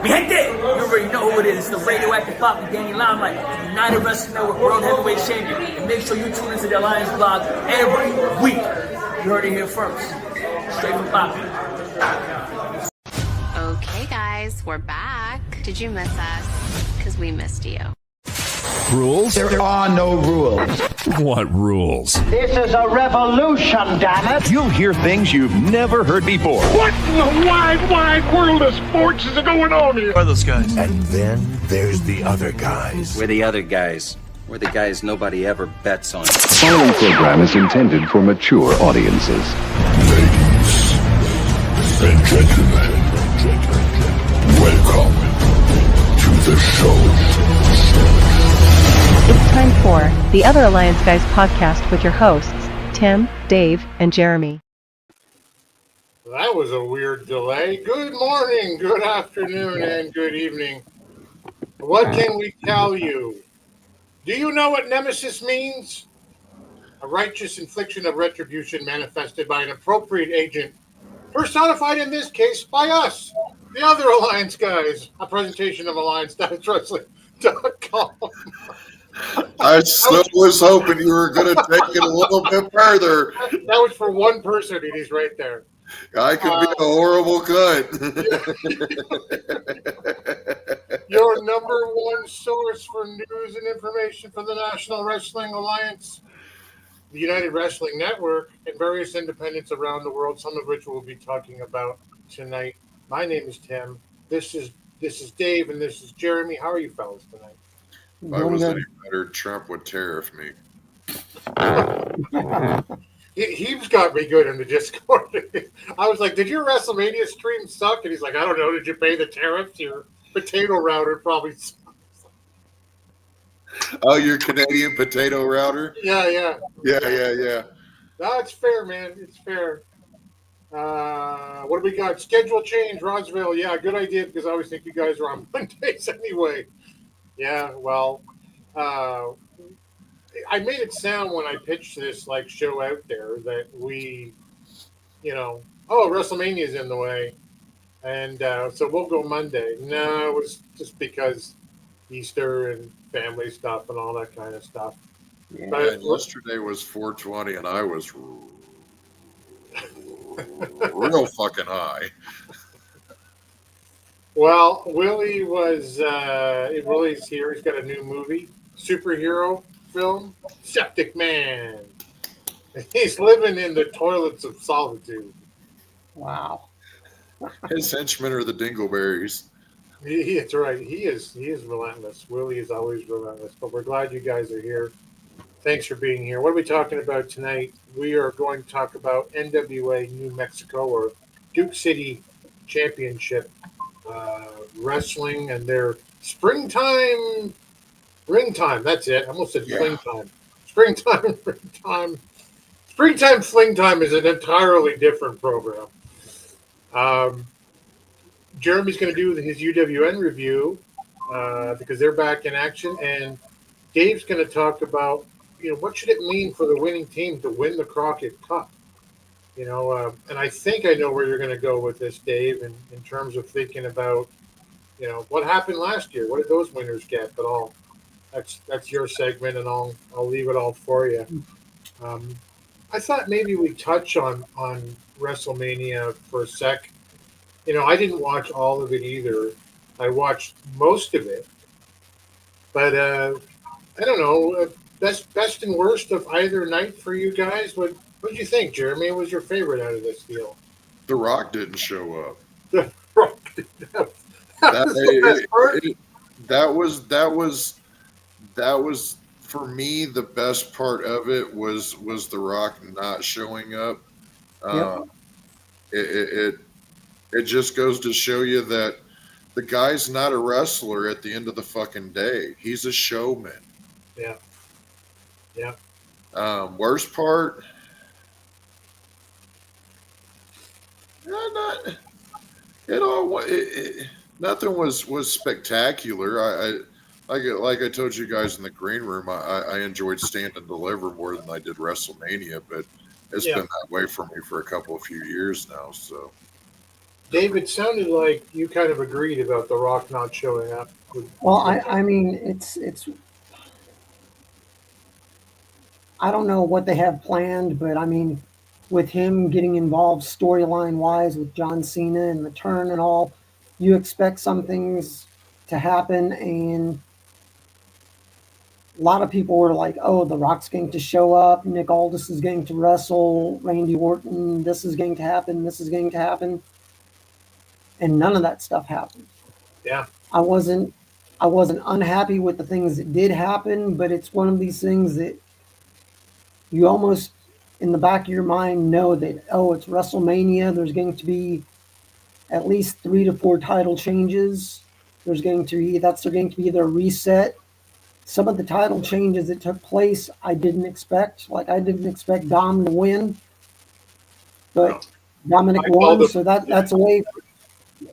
Mi gente, you already know who it is. It's the radioactive Poppy Danny Limelight, United Wrestling Network World Heavyweight Champion. And make sure you tune into the Alliance blog every week. You heard it here first. Straight from Poppy. Okay, guys, we're back. Did you miss us? Because we missed you. Rules? There are no rules. What rules? This is a revolution, damn it! You'll hear things you've never heard before. What in the wide world of sports is going on here? Who are those guys? And then there's the other guys. We're the other guys. We're the guys nobody ever bets on. The following program is intended for mature audiences. Ladies and gentlemen, welcome to the show. It's time for the Other Alliance Guys podcast with your hosts, Tim, Dave, and Jeremy. That was a weird delay. Good morning, good afternoon, and good evening. What can we tell you? Do you know what nemesis means? A righteous infliction of retribution manifested by an appropriate agent, personified in this case by us, the Other Alliance Guys, a presentation of AllianceWrestling.com. I so was hoping you were going to take it a little bit further. That was for one person, and he's right there. I could be a horrible cut. Your number one source for news and information for the National Wrestling Alliance, the United Wrestling Network, and various independents around the world, some of which we'll be talking about tonight. My name is Tim. This is Dave, and this is Jeremy. How are you fellas tonight? If I was any better, Trump would tariff me. He's got me good in the Discord. I was like, did your WrestleMania stream suck? And he's like, I don't know. Did you pay the tariffs? Your potato router probably sucks. Oh, your Canadian potato router? Yeah. No, it's fair, man. It's fair. What do we got? Schedule change, Roswell. Yeah, good idea, because I always think you guys are on Mondays anyway. Yeah, well, I made it sound when I pitched this show out there that we, WrestleMania is in the way, and so we'll go Monday. No, it was just because Easter and family stuff and all that kind of stuff. Yeah, but yesterday was 420, and I was real fucking high. Well, Willie Willie's here. He's got a new movie, superhero film, Septic Man. He's living in the toilets of solitude. Wow. His henchmen are the dingleberries. That's right. He is relentless. Willie is always relentless. But we're glad you guys are here. Thanks for being here. What are we talking about tonight? We are going to talk about NWA New Mexico, or Duke City Championship wrestling, and their springtime ringtime. That's it. I almost said fling time. Springtime ringtime. Springtime fling time is an entirely different program. Jeremy's going to do his UWN review because they're back in action, and Dave's going to talk about what should it mean for the winning team to win the Crockett Cup. And I think I know where you're going to go with this, Dave, in terms of thinking about, what happened last year. What did those winners get? But that's your segment, and I'll leave it all for you. I thought maybe we touch on WrestleMania for a sec. I didn't watch all of it either. I watched most of it, but I don't know. Best and worst of either night for you guys. What did you think, Jeremy? What was your favorite out of this deal? The Rock didn't show up. The Rock didn't. That was for me the best part of it was The Rock not showing up. It just goes to show you that the guy's not a wrestler at the end of the fucking day. He's a showman. Yeah. Worst part, nothing was spectacular. Like I told you guys in the green room, I enjoyed Stand and Deliver more than I did WrestleMania, but it's been that way for me for a few years now. So Dave, it sounded like you kind of agreed about The Rock not showing up. Well, I mean, it's. I don't know what they have planned, but I mean, with him getting involved storyline wise with John Cena and the turn and all, you expect some things to happen, and a lot of people were like, "Oh, The Rock's going to show up. Nick Aldis is going to wrestle. Randy Orton. This is going to happen. This is going to happen," and none of that stuff happened. Yeah, I wasn't unhappy with the things that did happen, but it's one of these things that you almost in the back of your mind know that, oh, it's WrestleMania. There's going to be at least 3 to 4 title changes. That's going to be their reset. Some of the title changes that took place, I didn't expect. Like, I didn't expect Dom to win, but Dominic won. So that's a way.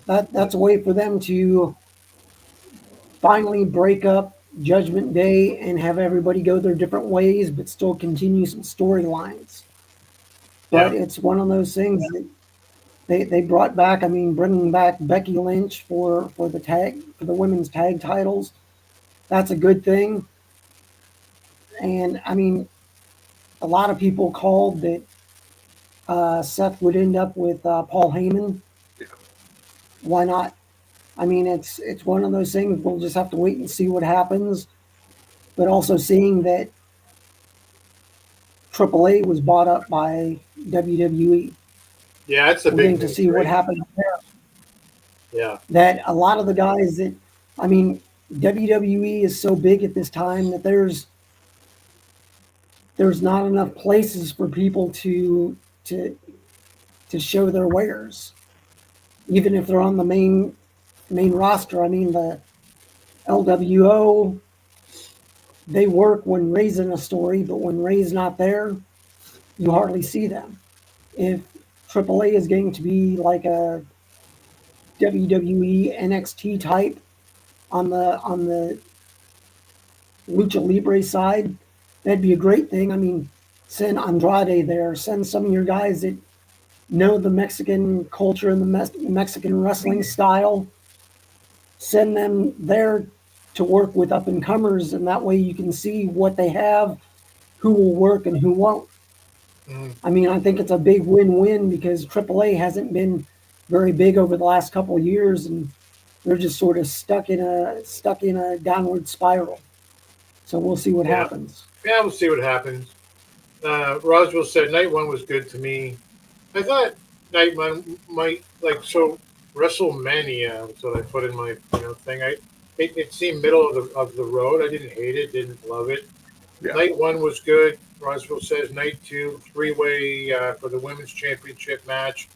That's a way for them to finally break up Judgment Day and have everybody go their different ways, but still continue some storylines. But it's one of those things that they brought back. I mean, bringing back Becky Lynch for the women's tag titles, that's a good thing. And I mean, a lot of people called that Seth would end up with Paul Heyman. Why not? I mean, it's one of those things. We'll just have to wait and see what happens. But also seeing that AAA was bought up by WWE. Yeah, that's a We're big going to see what happens there. Yeah. That a lot of the guys that, I mean, WWE is so big at this time that there's not enough places for people to show their wares, even if they're on the main roster. I mean, the LWO, they work when Ray's in a story, but when Ray's not there, you hardly see them. If AAA is going to be like a WWE NXT type on the Lucha Libre side, that'd be a great thing. I mean, send Andrade there, send some of your guys that know the Mexican culture and the Mexican wrestling style, send them there to work with up-and-comers, and that way you can see what they have, who will work and who won't. I mean, I think it's a big win-win because AAA hasn't been very big over the last couple of years, and they're just sort of stuck in a downward spiral. So we'll see what happens. Yeah, we'll see what happens. Roswell said night one was good to me. I thought night one might WrestleMania was what I put in my thing. It seemed middle of the road. I didn't hate it, didn't love it. Yeah. Night one was good. Roswell says night two, 3-way for the women's championship match.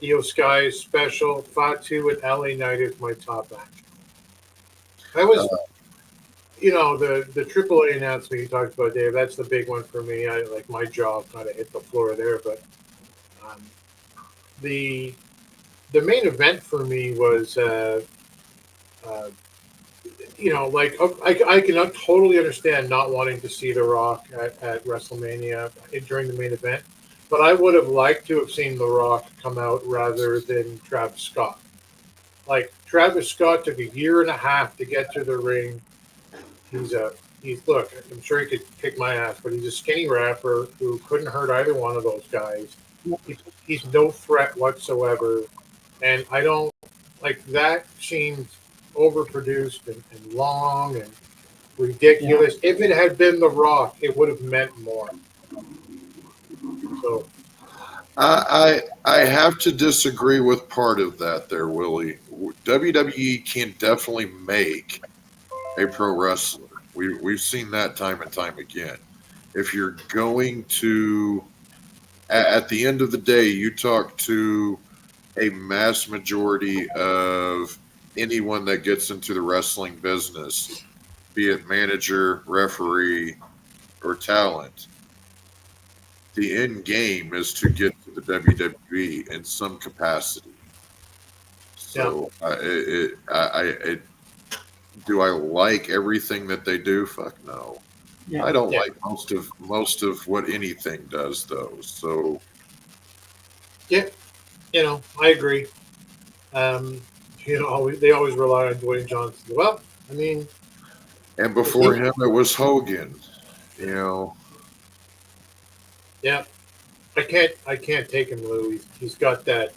Io Sky is special. Fatu and LA Knight is my top match. That was, the AAA announcement you talked about, Dave. That's the big one for me. My jaw kind of hit the floor there. But the main event for me was, I can totally understand not wanting to see The Rock at WrestleMania during the main event. But I would have liked to have seen The Rock come out rather than Travis Scott. Like, Travis Scott took 1.5 years to get to the ring. Look, I'm sure he could kick my ass, but he's a skinny rapper who couldn't hurt either one of those guys. He's no threat whatsoever. And I don't, that seemed overproduced and long and ridiculous. Yeah. If it had been The Rock, it would have meant more. So, I have to disagree with part of that there, Willie. WWE can definitely make a pro wrestler. We've seen that time and time again. If you're going to, at the end of the day, you talk to a mass majority of anyone that gets into the wrestling business, be it manager, referee, or talent, the end game is to get to the WWE in some capacity. So, do I like everything that they do? Fuck no. Yeah. I don't like most of what anything does, though. So, I agree. They always rely on Dwayne Johnson. Well, I mean, And before him, it was Hogan. You know. Yeah, I can't take him, Lou. He's got that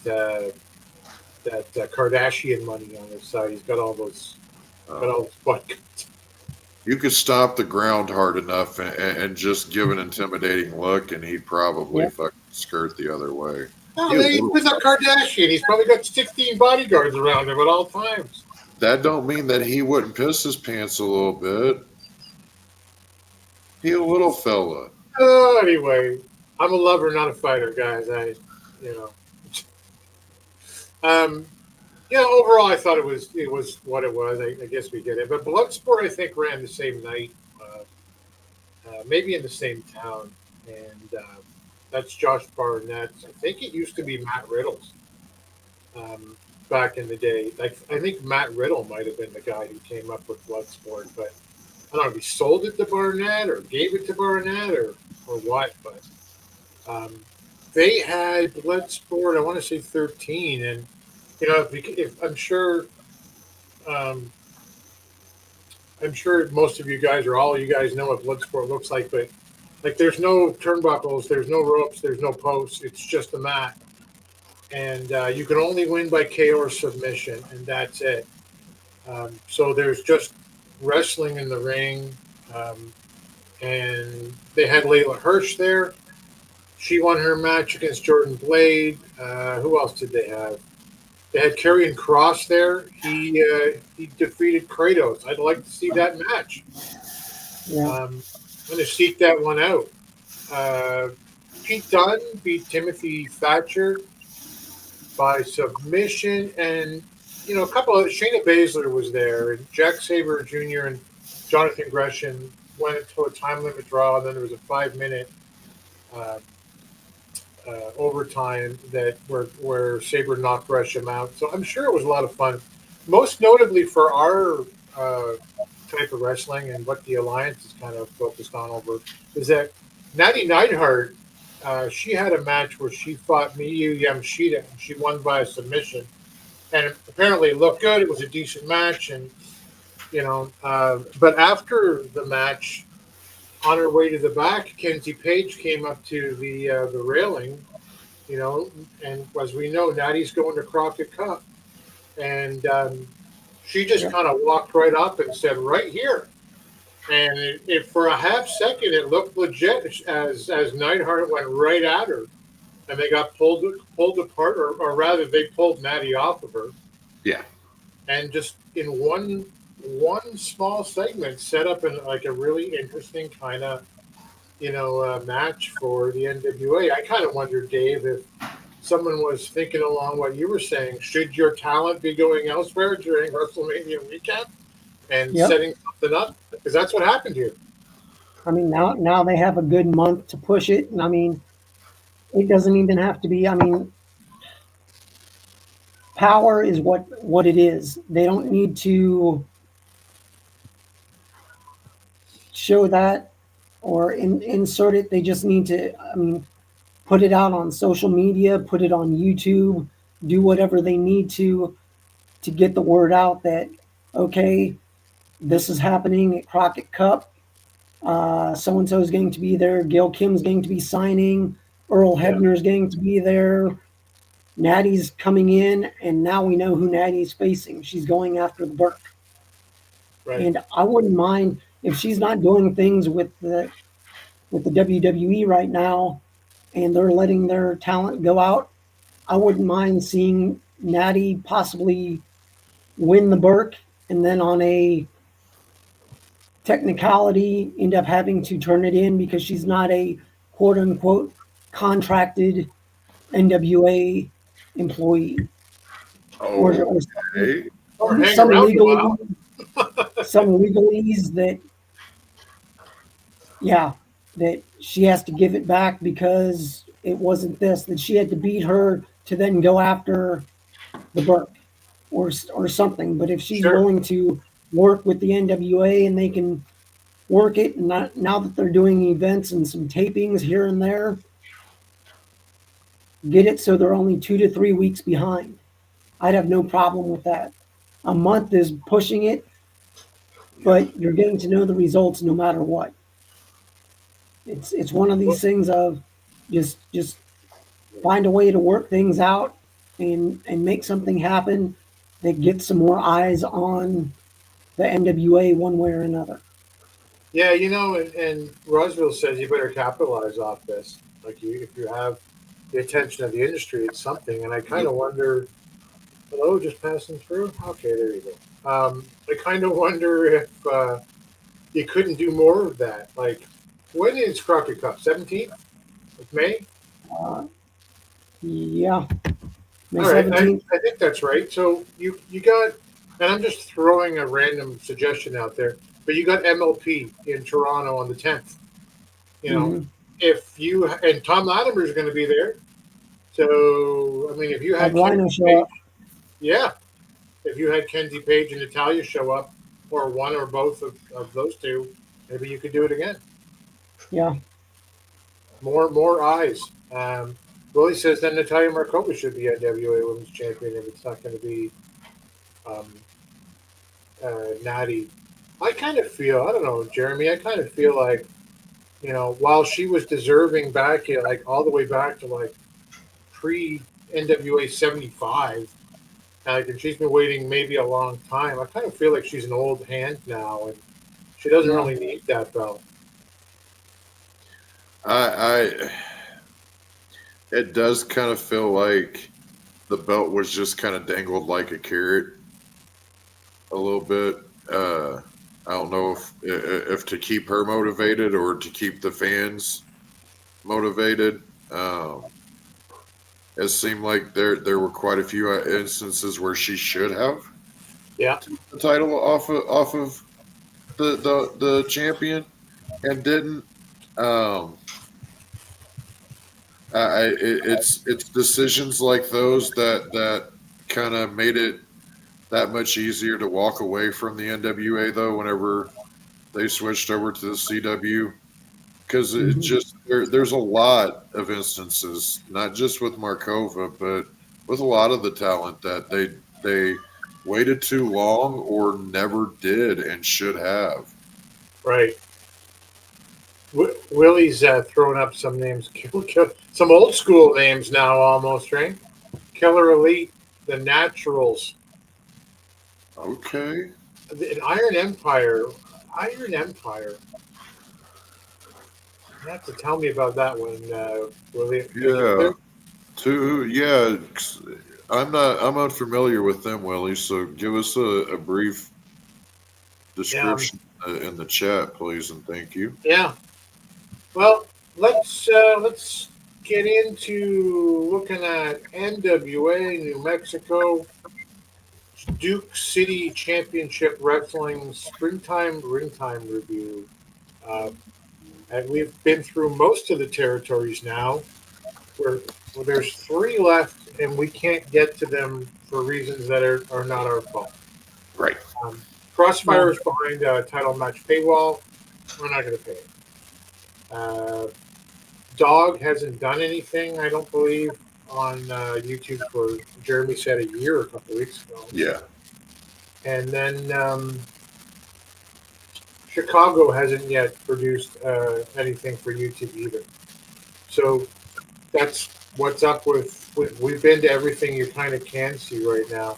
Kardashian money on his side. He's got all those butt guns. You could stop the ground hard enough and just give an intimidating look, and he'd probably fucking skirt the other way. Oh, he's a Kardashian. He's probably got 16 bodyguards around him at all times. That don't mean that he wouldn't piss his pants a little bit. He a little fella. Anyway, I'm a lover, not a fighter, guys. Overall, I thought it was what it was. I guess we get it. But Bloodsport, I think, ran the same night, maybe in the same town, and that's Josh Barnett's. I think it used to be Matt Riddle's back in the day. I think Matt Riddle might have been the guy who came up with Bloodsport, but I don't know if he sold it to Barnett or gave it to Barnett or what. But they had Bloodsport, I want to say 13, and if I'm sure most of you guys or all of you guys know what Bloodsport looks like, but like there's no turnbuckles, there's no ropes, there's no posts, it's just a mat, and you can only win by KO or submission, and that's it. So there's just wrestling in the ring, and they had Layla Hirsch there. She won her match against Jordan Blade. Who else did they have? They had Karrion Kross there. He defeated Kratos. I'd like to see that match. Yeah. I'm going to seek that one out. Pete Dunne beat Timothy Thatcher by submission, and a couple of Shayna Baszler was there, and Jack Sabre Jr. and Jonathan Gresham went to a time limit draw, and then there was a 5-minute overtime where Sabre knocked Gresham out. So I'm sure it was a lot of fun. Most notably for our type of wrestling and what the Alliance is kind of focused on over is that Natty Neidhart, she had a match where she fought Miyu Yamashita, and she won by a submission. And apparently it looked good. It was a decent match, and but after the match, on her way to the back, Kenzie Page came up to the railing, and as we know, Natty's going to Crockett Cup, and she just kind of walked right up and said, "Right here." And it for a half second, it looked legit as Neidhart went right at her, and they got pulled apart, or rather, they pulled Natty off of her. Yeah. And just in one small segment, set up in like a really interesting kind of, match for the NWA. I kind of wonder, Dave, if someone was thinking along what you were saying, should your talent be going elsewhere during WrestleMania weekend and setting something up? Because that's what happened here. I mean, now they have a good month to push it, and I mean, it doesn't even have to be. I mean, power is what it is. They don't need to show that or insert it. They just need to, put it out on social media, put it on YouTube, do whatever they need to get the word out that, okay, this is happening at Crockett Cup. So-and-so is going to be there. Gail Kim's going to be signing. Earl Hebner's going to be there. Natty's coming in, and now we know who Natty's facing. She's going after the Burke. Right. And I wouldn't mind if she's not doing things with the WWE right now, and they're letting their talent go out. I wouldn't mind seeing Natty possibly win the Burke, and then on a technicality end up having to turn it in because she's not a quote unquote contracted NWA employee. Or some legalese that she has to give it back because it wasn't this, that she had to beat her to then go after the Burke or something. But if she's willing to work with the NWA and they can work it, and now that they're doing events and some tapings here and there, get it so they're only 2 to 3 weeks behind. I'd have no problem with that. A month is pushing it, but you're getting to know the results no matter what. It's one of these things of just find a way to work things out and make something happen that gets some more eyes on the NWA one way or another. Yeah, and Roswell says you better capitalize off this. Like if you have the attention of the industry, it's something. And I kind of wonder. Hello, just passing through. Okay, there you go. I kind of wonder if you couldn't do more of that. Like, when is Crockett Cup? 17th of May. Yeah. May All right, 17th. I think that's right. So you got, and I'm just throwing a random suggestion out there, but you got MLP in Toronto on the 10th. If you and Tom Latimer is going to be there, so I mean, if you had Rhino show up. yeah, if you had Kenzie Page and Natalia show up, or one or both of those two, maybe you could do it again. Yeah. More eyes. Willie says then Natalia Markova should be NWA Women's Champion if it's not going to be Natty. I kind of feel, I don't know, Jeremy, I kind of feel like, while she was deserving back, like all the way back to like pre-NWA 75, and she's been waiting maybe a long time, I kind of feel like she's an old hand now, and she doesn't really need that belt. It does kind of feel like the belt was just kind of dangled like a carrot a little bit. I don't know if to keep her motivated or to keep the fans motivated. It seemed like there were quite a few instances where she should have the title off of the champion and didn't. It's decisions like those that kind of made it that much easier to walk away from the NWA though whenever they switched over to the CW, because it just there's a lot of instances, not just with Markova, but with a lot of the talent that they waited too long or never did and should have. Right. Willie's throwing up some names, some old school names now almost, right? Killer Elite, the Naturals. Okay. An Iron Empire. You have to tell me about that one, Willie. Yeah. I'm unfamiliar with them, Willie, so give us a brief description in the chat, please, and thank you. Yeah. Well, let's get into looking at NWA New Mexico Duke City Championship Wrestling Springtime Ringtime review. And we've been through most of the territories now. Where there's 3 left, and we can't get to them for reasons that are not our fault. Right. Crossfire is behind a title match paywall. We're not going to pay it. Dog hasn't done anything, I don't believe, on YouTube for, Jeremy said, a year or a couple weeks ago. Yeah. And then Chicago hasn't yet produced anything for YouTube either. So that's what's up with we've been to everything you kind of can see right now.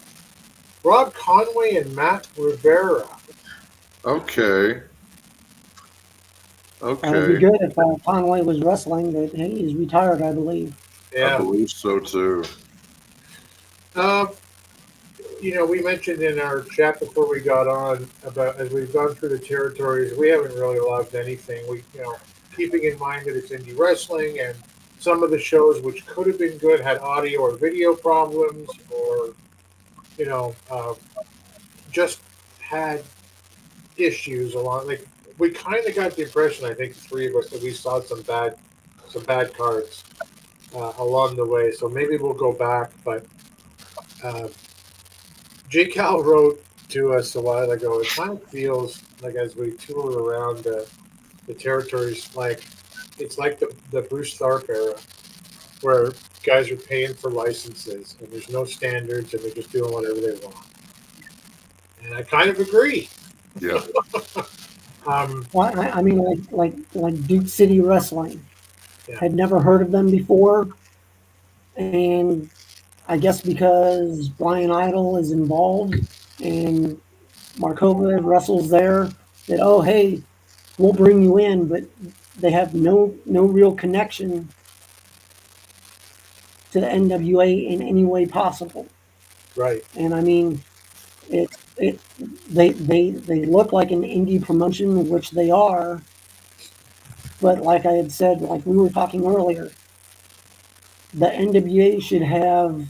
Rob Conway and Matt Rivera. Okay. It would be good if Conway was wrestling, but he's retired, I believe. Yeah. I believe so too. We mentioned in our chat before we got on about, as we've gone through the territories, we haven't really loved anything. We, keeping in mind that it's indie wrestling, and some of the shows which could have been good had audio or video problems, or just had issues along. Like, we kind of got the impression, I think, the 3 of us, that we saw some bad cards along the way. So maybe we'll go back. But J. Cal wrote to us a while ago. It kind of feels like, as we tour around the territories, like it's like the Bruce Tharpe era. where guys are paying for licenses and there's no standards and they're just doing whatever they want. And I kind of agree. Yeah. Well, I mean, like Duke City Wrestling. Yeah. Had never heard of them before, and I guess because Bryan Idol is involved and Markova wrestles there, that oh hey, we'll bring you in, but they have no real connection to the NWA in any way possible. Right. And I mean, they look like an indie promotion, which they are. But like I had said, like we were talking earlier, the NWA should have,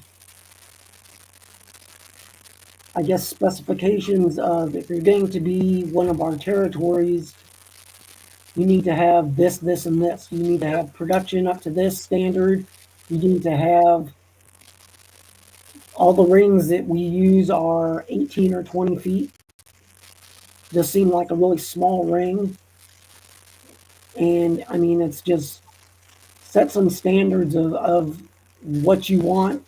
I guess, specifications of if you're going to be one of our territories, you need to have this, this, and this. You need to have production up to this standard. You need to have all the rings that we use are 18 or 20 feet. This seemed like a really small ring. And I mean, it's just set some standards of what you want.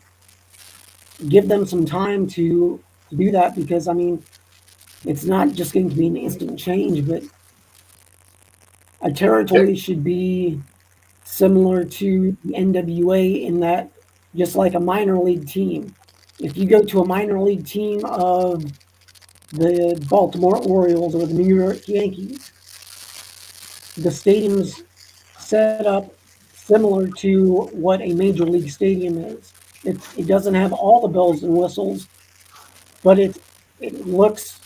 Give them some time to do that, because I mean, it's not just going to be an instant change, but a territory should be similar to the NWA in that, just like a minor league team. If you go to a minor league team of the Baltimore Orioles or the New York Yankees, the stadium's set up similar to what a major league stadium is. It doesn't have all the bells and whistles, but it looks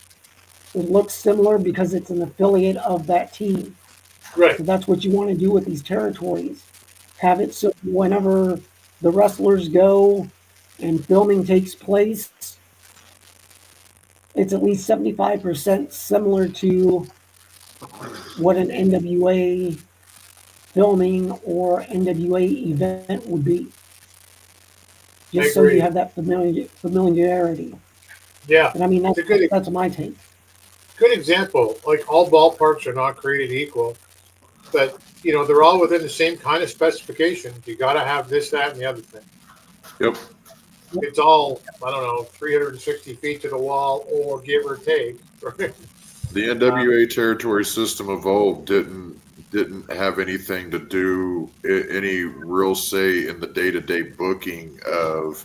similar because it's an affiliate of that team. Right. So that's what you want to do with these territories. Have it so whenever the wrestlers go and filming takes place, it's at least 75% similar to what an NWA filming or NWA event would be. Just so you have that familiarity. Yeah. And I mean, that's my take. Good example. Like, all ballparks are not created equal, but you know, they're all within the same kind of specifications. You got to have this, that, and the other thing. Yep. It's all, I don't know, 360 feet to the wall, or give or take. Right? The NWA territory system of old didn't have anything to do, any real say in the day-to-day booking of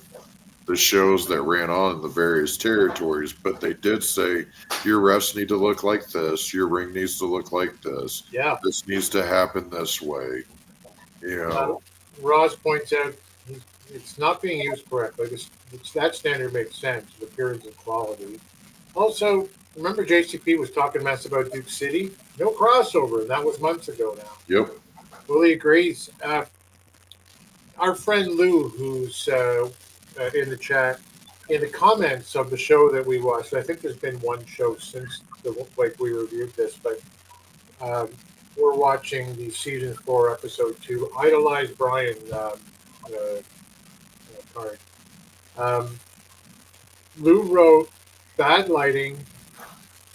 the shows that ran on in the various territories, but they did say your refs need to look like this, your ring needs to look like this, Yeah, this needs to happen this way. You know, Ross points out it's not being used correctly. That standard makes sense, the appearance and quality. Also, remember JCP was talking mess about Duke City? No crossover, and that was months ago now. Yep. Willie agrees. Our friend Lou, who's in the chat, in the comments of the show that we watched, I think there's been one show since we reviewed this, but we're watching the season 4, episode 2, Idolize Bryan card. Lou wrote, bad lighting,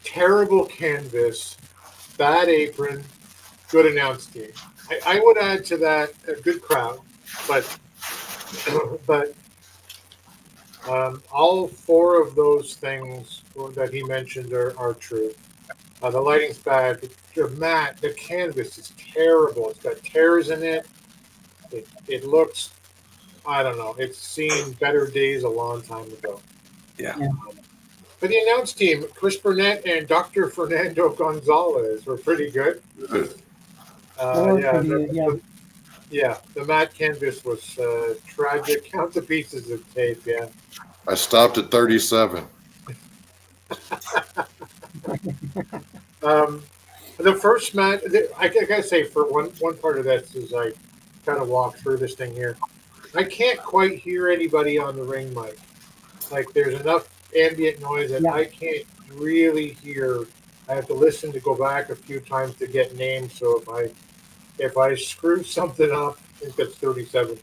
terrible canvas, bad apron, good announce team. I would add to that a good crowd, but all 4 of those things that he mentioned are true. The lighting's bad. The canvas is terrible. It's got tears in it. It looks, I don't know. It's seen better days a long time ago. Yeah. But the announce team, Chris Burnett and Dr. Fernando Gonzalez, were pretty good. The matte canvas was tragic. Count the pieces of tape, yeah. I stopped at 37. The first match, I gotta say, for one part of this, as I kind of walk through this thing here, I can't quite hear anybody on the ring mic. Like, there's enough ambient noise that I can't really hear. I have to listen to go back a few times to get names. So if I screw something up, I think that's 37.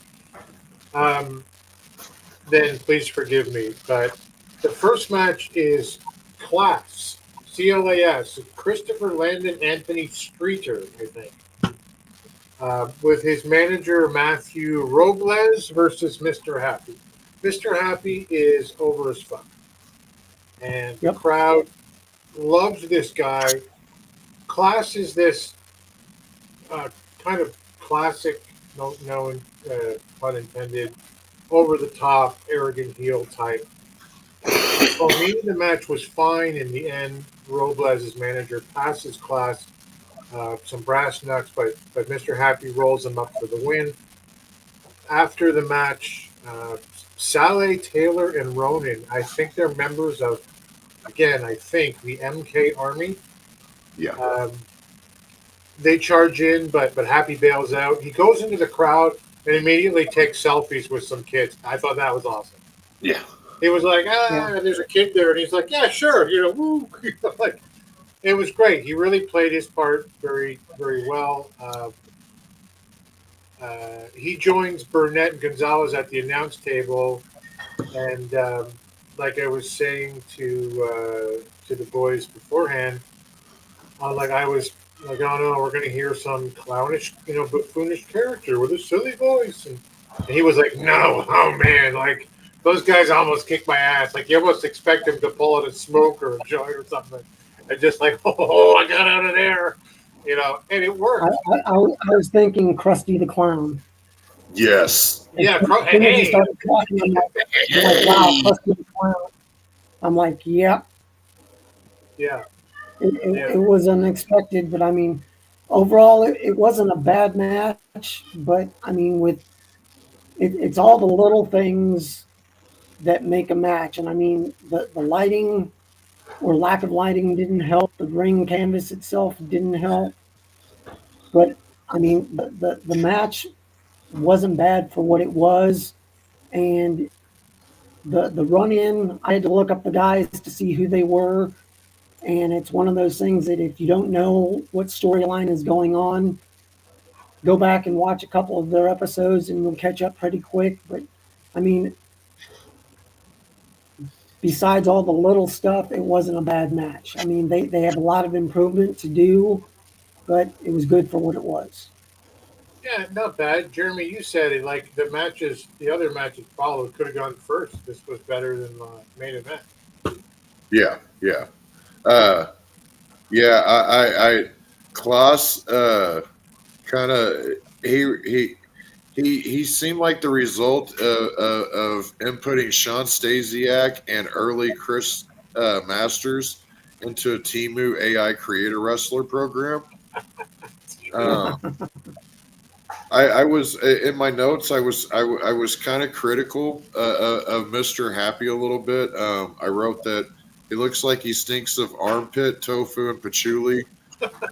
Then please forgive me. But the first match is Class, CLAS, Christopher Landon Anthony Streeter, I think. with his manager Matthew Robles versus Mr. Happy. Mr. Happy is over as fuck, and the crowd loves this guy. Class is this kind of classic, no pun intended, over the top, arrogant heel type. Well, meaning the match was fine in the end. Robles' manager passes Class some brass knucks, but Mr. Happy rolls him up for the win. After the match, Saleh, Taylor, and Ronan, I think they're members of, again, I think the MK Army. Yeah. They charge in, but Happy bails out. He goes into the crowd and immediately takes selfies with some kids. I thought that was awesome. Yeah. He was like, there's a kid there, and he's like, yeah, sure, woo. Like, it was great. He really played his part very, very well. He joins Burnett and Gonzalez at the announce table, and like I was saying to the boys beforehand, I was like, oh no, we're going to hear some clownish, buffoonish character with a silly voice, and he was like, no, oh man, like those guys almost kicked my ass. Like you almost expect him to pull out a smoke or a joint or something. And just like, oh, I got out of there, and it worked. I was thinking Krusty the Clown. Yes. Yeah. He started talking, I'm like, wow, Krusty the Clown. I'm like, yeah. Yeah. It was unexpected, but I mean, overall, it wasn't a bad match. But I mean, it's all the little things that make a match, and I mean, the lighting or lack of lighting didn't help. The ring canvas itself didn't help. But I mean, the match wasn't bad for what it was, and the run in. I had to look up the guys to see who they were. And it's one of those things that if you don't know what storyline is going on, go back and watch a couple of their episodes and you'll catch up pretty quick. But, I mean, besides all the little stuff, it wasn't a bad match. I mean, they have a lot of improvement to do, but it was good for what it was. Yeah, not bad. Jeremy, you said it, like the other matches followed could have gone first. This was better than the main event. Yeah. I Klaus kind of he seemed like the result of inputting Sean Stasiak and early Chris Masters into a Temu AI creator wrestler program. I was in my notes. I was kind of critical of Mr. Happy a little bit. I wrote that he looks like he stinks of armpit, tofu, and patchouli.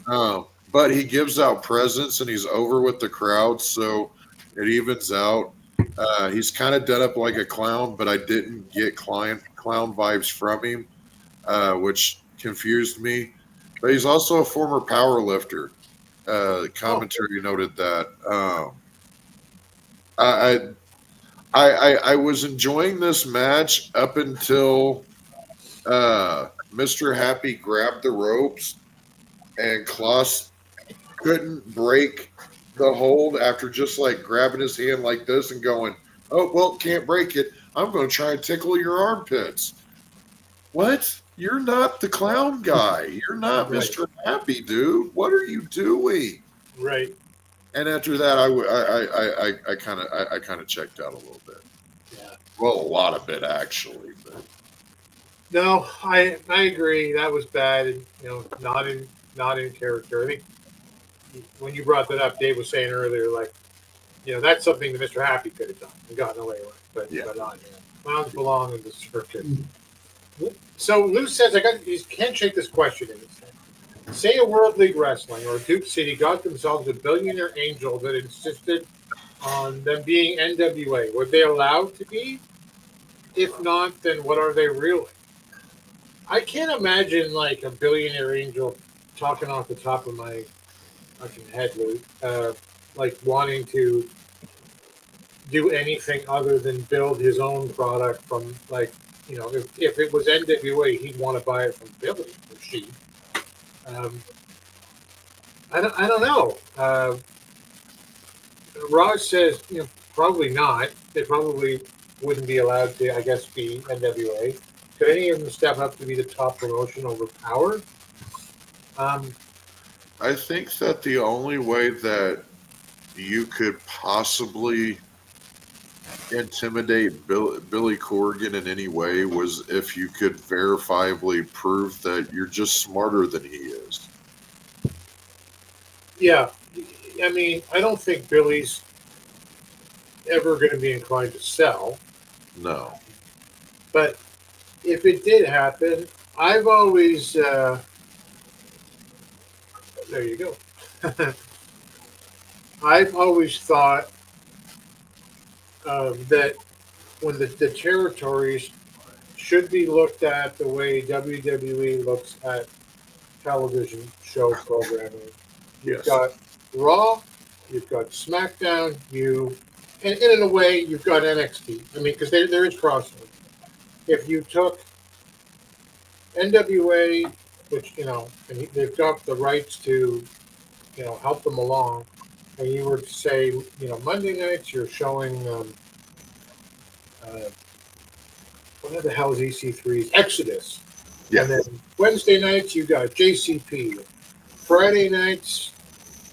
But he gives out presents and he's over with the crowd, so it evens out. He's kind of done up like a clown, but I didn't get clown vibes from him, which confused me. But he's also a former power lifter. The commentary noted that. I was enjoying this match up until Mr. Happy grabbed the ropes and Klaus couldn't break the hold after just like grabbing his hand like this and going, oh, well, can't break it. I'm going to try and tickle your armpits. What? You're not the clown guy. You're not right. Mr. Happy, dude. What are you doing? Right. And after that, I kind of checked out a little bit. Yeah. Well, a lot of it actually. But. No, I agree. That was bad, and not in character. I think when you brought that up, Dave was saying earlier, like, that's something that Mr. Happy could have done and gotten away with, but not him. Clowns belong in the circuit. So Lou says, you can't shake this question in his head. Say a World League Wrestling or Duke City got themselves a billionaire angel that insisted on them being NWA. Were they allowed to be? If not, then what are they really? I can't imagine like a billionaire angel talking off the top of my fucking head, Lou, like wanting to do anything other than build his own product from like, if it was NWA, he'd want to buy it from Billy or she. I don't know. Raj says, probably not. They probably wouldn't be allowed to, I guess, be NWA. Could any of them step up to be the top promotion over Power? I think that the only way that you could possibly intimidate Billy Corgan in any way was if you could verifiably prove that you're just smarter than he is. Yeah. I mean, I don't think Billy's ever going to be inclined to sell. No. But if it did happen, I've always... there you go. I've always thought that when the territories should be looked at the way WWE looks at television show programming. You've got Raw, you've got SmackDown, and in a way, you've got NXT. I mean, because there is crossover. If you took NWA, which, and they've got the rights to, help them along, and you were to say, Monday nights you're showing, what the hell is EC3's? Exodus. Yeah. And then Wednesday nights you got JCP. Friday nights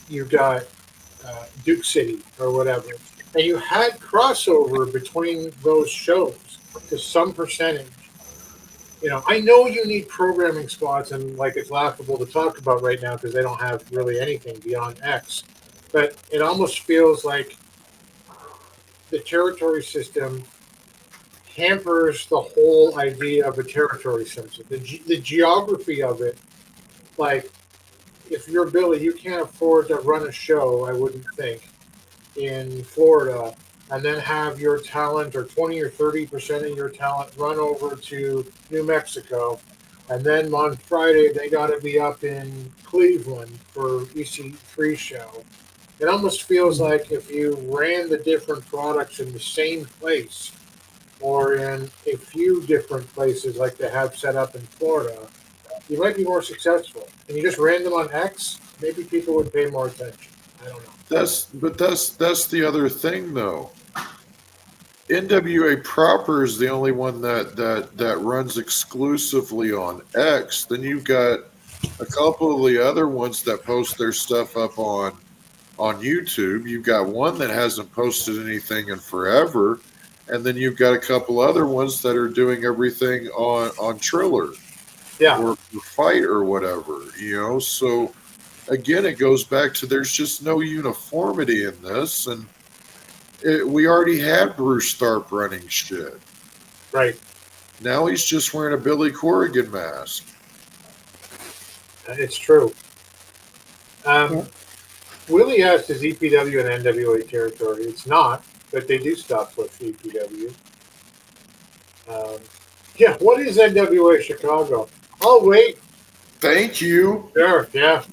you got Duke City or whatever. And you had crossover between those shows to some percentage. I know you need programming spots, and it's laughable to talk about right now because they don't have really anything beyond X. But it almost feels like the territory system hampers the whole idea of a territory system. The geography of it, if you're Billy, you can't afford to run a show, I wouldn't think, in Florida and then have your talent or 20 or 30% of your talent run over to New Mexico. And then on Friday, they got to be up in Cleveland for EC3 show. It almost feels like if you ran the different products in the same place or in a few different places like they have set up in Florida, you might be more successful. And you just ran them on X, maybe people would pay more attention. I don't know. That's the other thing, though. NWA proper is the only one that runs exclusively on X. Then you've got a couple of the other ones that post their stuff up on YouTube. You've got one that hasn't posted anything in forever, and then you've got a couple other ones that are doing everything on Triller, or Fight or whatever. So again, it goes back to there's just no uniformity in this, and we already had Bruce Tharp running shit. Right. Now he's just wearing a Billy Corrigan mask. It's true. Willie asked, is EPW an NWA territory? It's not, but they do stuff with EPW. What is NWA Chicago? Oh, wait. Thank you. Sure, yeah.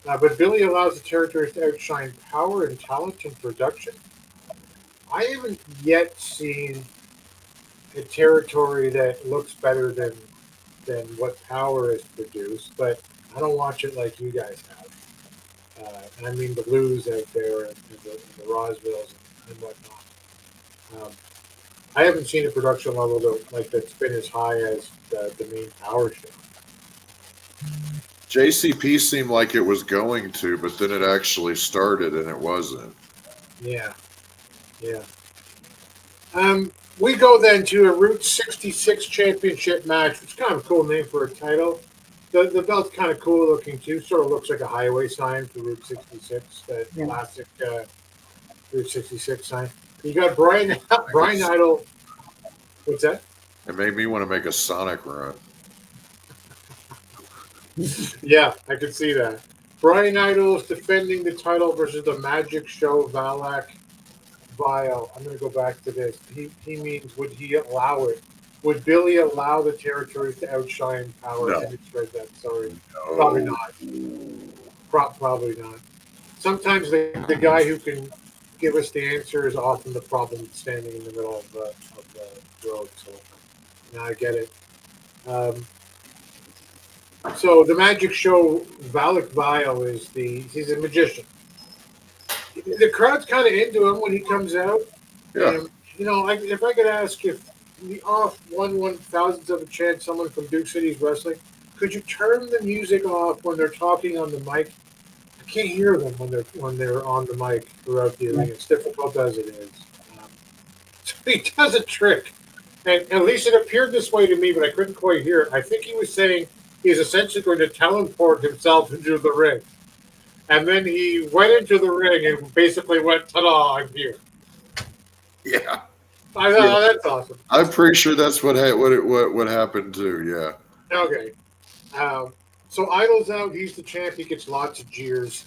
But Billy allows the territories to outshine Power and talent and production. I haven't yet seen a territory that looks better than what Power has produced, but I don't watch it like you guys have. And I mean the Blues out there and the Roswells and whatnot. I haven't seen a production level that's been as high as the main Power show. JCP seemed like it was going to, but then it actually started and it wasn't. Yeah. We go then to a Route 66 championship match, which is kind of a cool name for a title. The belt's kind of cool looking too. Sort of looks like a highway sign for Route 66, that classic Route 66 sign. You got Bryan Idol. What's that? It made me want to make a Sonic run. Yeah, I could see that. Bryan Idol is defending the title versus the Magic Show Valak Vine. I'm going to go back to this. He means, would he allow it? Would Billy allow the territories to outshine Power? No. I misread that. Sorry. No. Probably not. Probably not. Sometimes the guy who can give us the answer is often the problem standing in the middle of the road. So now I get it. So the Magic Show, Valak Vine he's a magician. the crowd's kind of into him when he comes out. Yeah. And, if I could ask if the off 1/1000th of a chance someone from Duke City's wrestling, could you turn the music off when they're talking on the mic? I can't hear them when they're on the mic throughout the arena. It's difficult as it is. So he does a trick, and at least it appeared this way to me, but I couldn't quite hear it. I think he was saying he's essentially going to teleport himself into the ring. And then he went into the ring and basically went, ta-da, I'm here. Yeah. I thought, that's awesome. I'm pretty sure that's what happened too. Yeah. Okay. So Idol's out. He's the champ. He gets lots of jeers.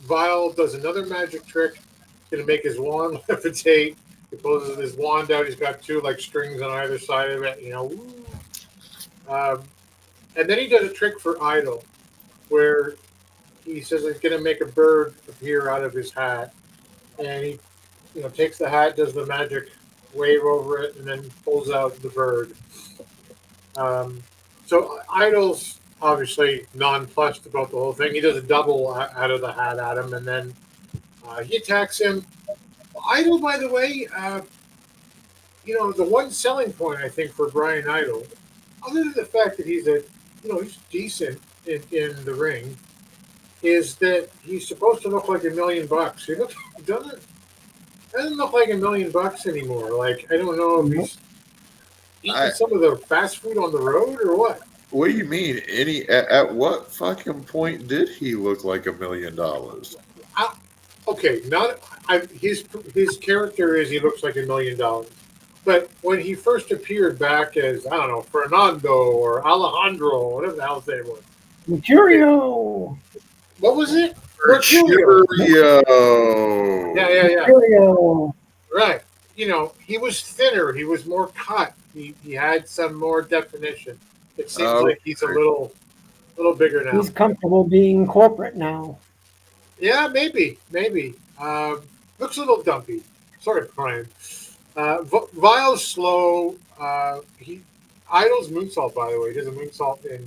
Vile does another magic trick. He's going to make his wand levitate. He pulls his wand out. He's got two strings on either side of it. And then he does a trick for Idol where he says he's going to make a bird appear out of his hat. And he takes the hat, does the magic wave over it, and then pulls out the bird. So Idol's obviously nonplussed about the whole thing. He does a double out of the hat at him, and then he attacks him. Idol, by the way, the one selling point I think for Bryan Idol, other than the fact that he's he's decent in the ring, is that he's supposed to look like $1 million. He doesn't look like $1 million anymore. Like, I don't know if he's eating some of the fast food on the road or what. What do you mean? At what fucking point did he look like $1 million? Okay, his character is he looks like $1 million. But when he first appeared back as, I don't know, Fernando or Alejandro, whatever the hell his name was. Mercurio. What was it? Mercurio. Yeah. Mercurio. Right. He was thinner. He was more cut. He had some more definition. It seems like he's a little bigger now. He's comfortable being corporate now. Yeah, maybe. Looks a little dumpy. Sorry, Brian. Vile's slow. Idol's moonsault, by the way. He does a moonsault in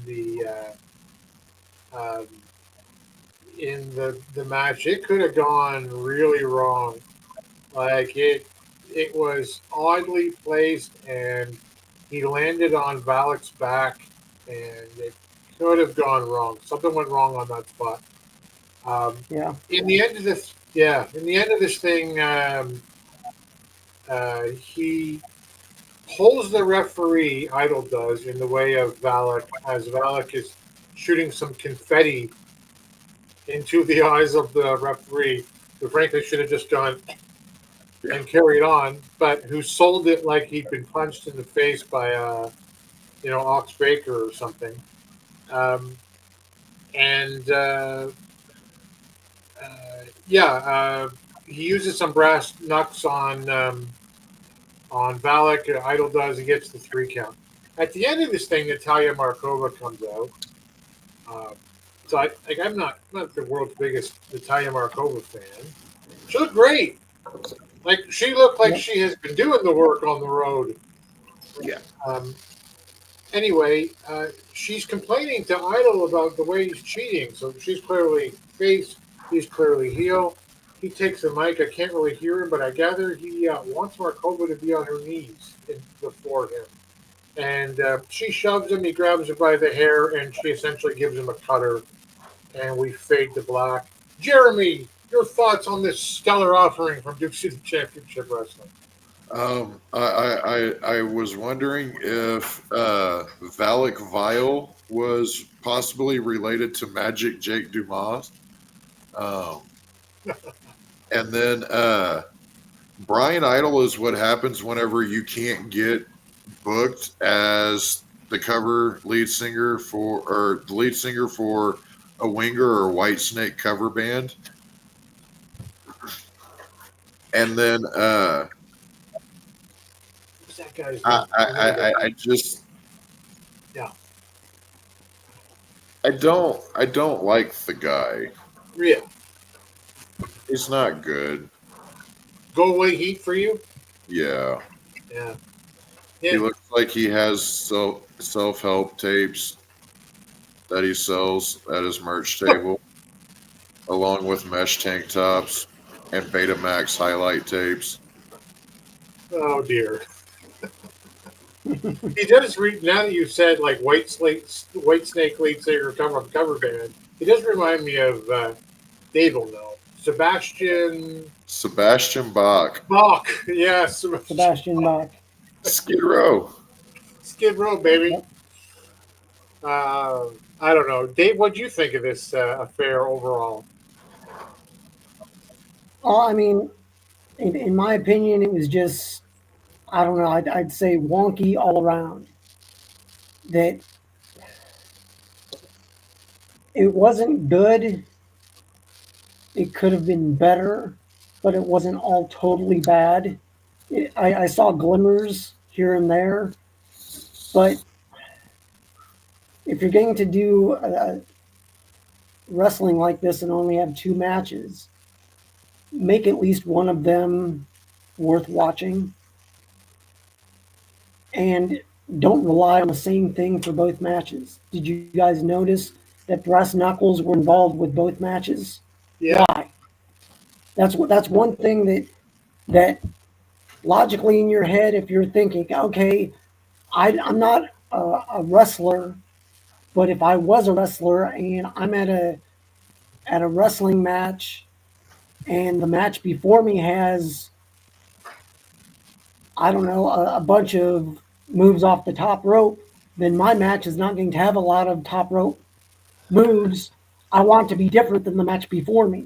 the match. It could have gone really wrong. Like it was oddly placed, and he landed on Valak's back, and it could have gone wrong. Something went wrong on that spot. In the end of this thing, he pulls the referee. Idol does in the way of Valak, as Valak is shooting some confetti into the eyes of the referee, who frankly should have just gone and carried on, but who sold it like he'd been punched in the face by Ox Baker or something. He uses some brass knucks on Valak. Idol does. He gets the 3 count. At the end of this thing, Natalia Markova comes out. I'm not the world's biggest Natalia Markova fan. She looked great. Like, she looked like she has been doing the work on the road. Yeah. Anyway, she's complaining to Idol about the way he's cheating. So she's clearly face. He's clearly heel. He takes the mic. I can't really hear him, but I gather he wants Markova to be on her knees before him. And she shoves him. He grabs her by the hair, and she essentially gives him a cutter. And we fade to black. Jeremy, your thoughts on this stellar offering from Duke City Championship Wrestling? I was wondering if Valak Vile was possibly related to Magic Jake Dumas. And then Bryan Idol is what happens whenever you can't get booked as the cover lead singer for a Winger or White Snake cover band. And then What's that guy's name? I just I don't like the guy. Yeah. He's not good. Go away heat for you? Yeah. Yeah. He looks like he has self-help tapes that he sells at his merch table, along with mesh tank tops. and Betamax highlight tapes. Oh dear. He does read, now that you've said like White Snake lead singer cover band, he does remind me of Dave will know. Sebastian Bach. Bach, yes. Sebastian Bach. Skid Row. Skid Row, baby. I don't know. Dave, what do you think of this affair overall? Oh, I mean, in my opinion, it was just, I don't know, I'd say wonky all around. That it wasn't good. It could have been better, but it wasn't all totally bad. I saw glimmers here and there, but if you're going to do wrestling like this and only have 2 matches, make at least one of them worth watching. And don't rely on the same thing for both matches. Did you guys notice that brass knuckles were involved with both matches? Yeah. Why? That's one thing that logically in your head, if you're thinking, okay, I'm not a wrestler, but if I was a wrestler and I'm at a wrestling match and the match before me has, I don't know, a bunch of moves off the top rope, then my match is not going to have a lot of top rope moves. I want to be different than the match before me.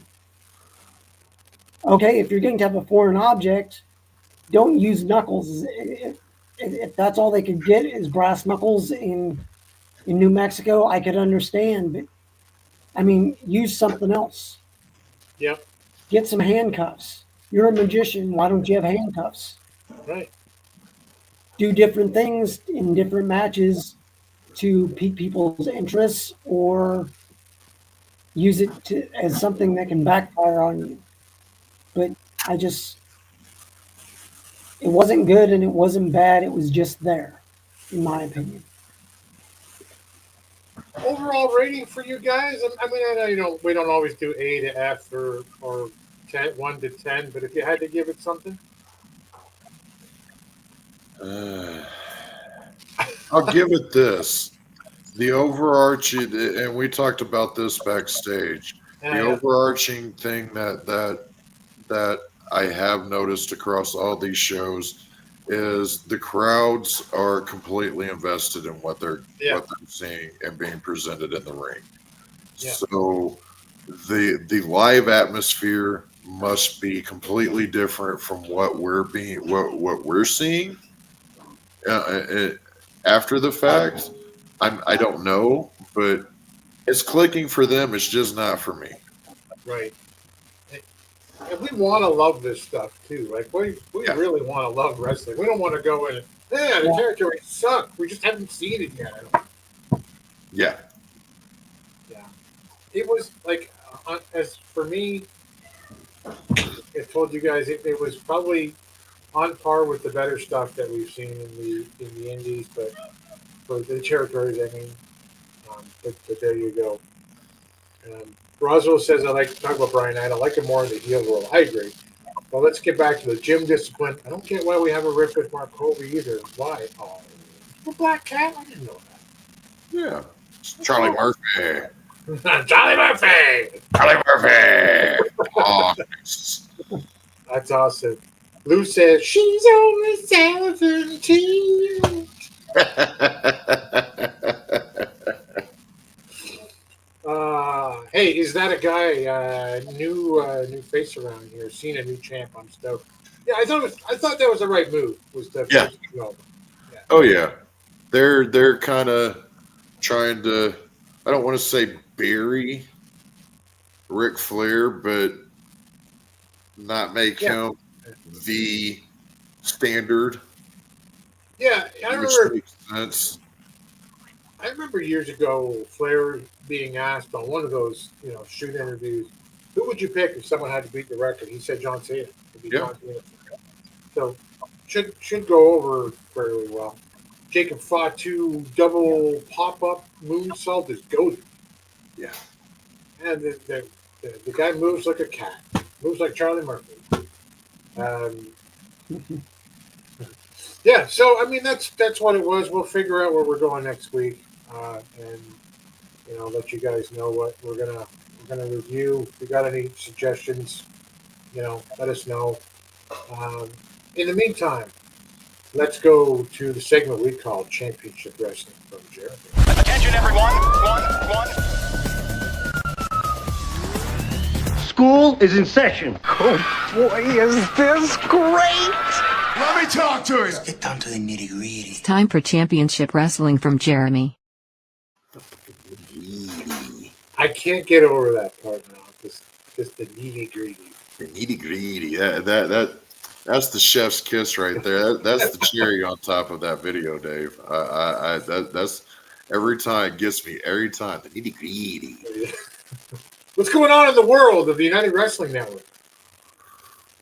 Okay, if you're going to have a foreign object, don't use knuckles. If that's all they could get is brass knuckles in New Mexico, I could understand. But, I mean, use something else. Yep. Get some handcuffs. You're a magician. Why don't you have handcuffs? Right. Do different things in different matches to pique people's interests or use it as something that can backfire on you. But it wasn't good and it wasn't bad. It was just there, in my opinion. Overall rating for you guys? I mean, I know we don't always do A to F or 10, 1 to 10, but if you had to give it something? I'll give it this. The overarching, and we talked about this backstage, the overarching thing that I have noticed across all these shows is the crowds are completely invested in what they're seeing and being presented in the ring. Yeah. So the live atmosphere must be completely different from what we're seeing after the fact. I don't know, but it's clicking for them. It's just not for me. Right. And we want to love this stuff too. Like we really want to love wrestling. We don't want to go in and the territory sucks. We just haven't seen it yet. Yeah. Yeah. It was like, as for me, I told you guys it was probably on par with the better stuff that we've seen in the indies, but for the territories, I mean, but there you go. Roswell says, I like to talk about Bryan Idol. I like him more in the heel role. I agree. Well, let's get back to the gym discipline. I don't get why we have a riff with Mark Colby either. Why? Oh, the Black Cat? I didn't know that. Yeah. It's Charlie Murphy. Charlie Murphy! Charlie Murphy! Oh, that's awesome. Lou says, she's only 17. Hey, is that a guy? New face around here. Seen a new champ. I'm stoked. Yeah, I thought that was the right move. Was the first go. Yeah. Oh yeah, they're kind of trying to. I don't want to say bury Ric Flair, but not make him the standard. Yeah, I remember years ago Flair being asked on one of those, shoot interviews, who would you pick if someone had to beat the record? He said John Cena. John Cena. So should go over fairly well. Jacob Fatu double pop-up moonsault is goated. Yeah. And the guy moves like a cat. Moves like Charlie Murphy. Yeah, so I mean that's what it was. We'll figure out where we're going next week, and let you guys know what we're gonna review. If you got any suggestions, let us know. In the meantime, let's go to the segment we call Championship Wrestling from Jeremy. Attention, everyone! One. School is in session. Oh boy, is this great! Let me talk to you. Get down to the nitty-gritty. It's time for Championship Wrestling from Jeremy. I can't get over that part now. Just the nitty-gritty. The nitty-gritty. That's the chef's kiss right there. That's the cherry on top of that video, Dave. That's every time it gets me. Every time the nitty-gritty. What's going on in the world of the United Wrestling Network?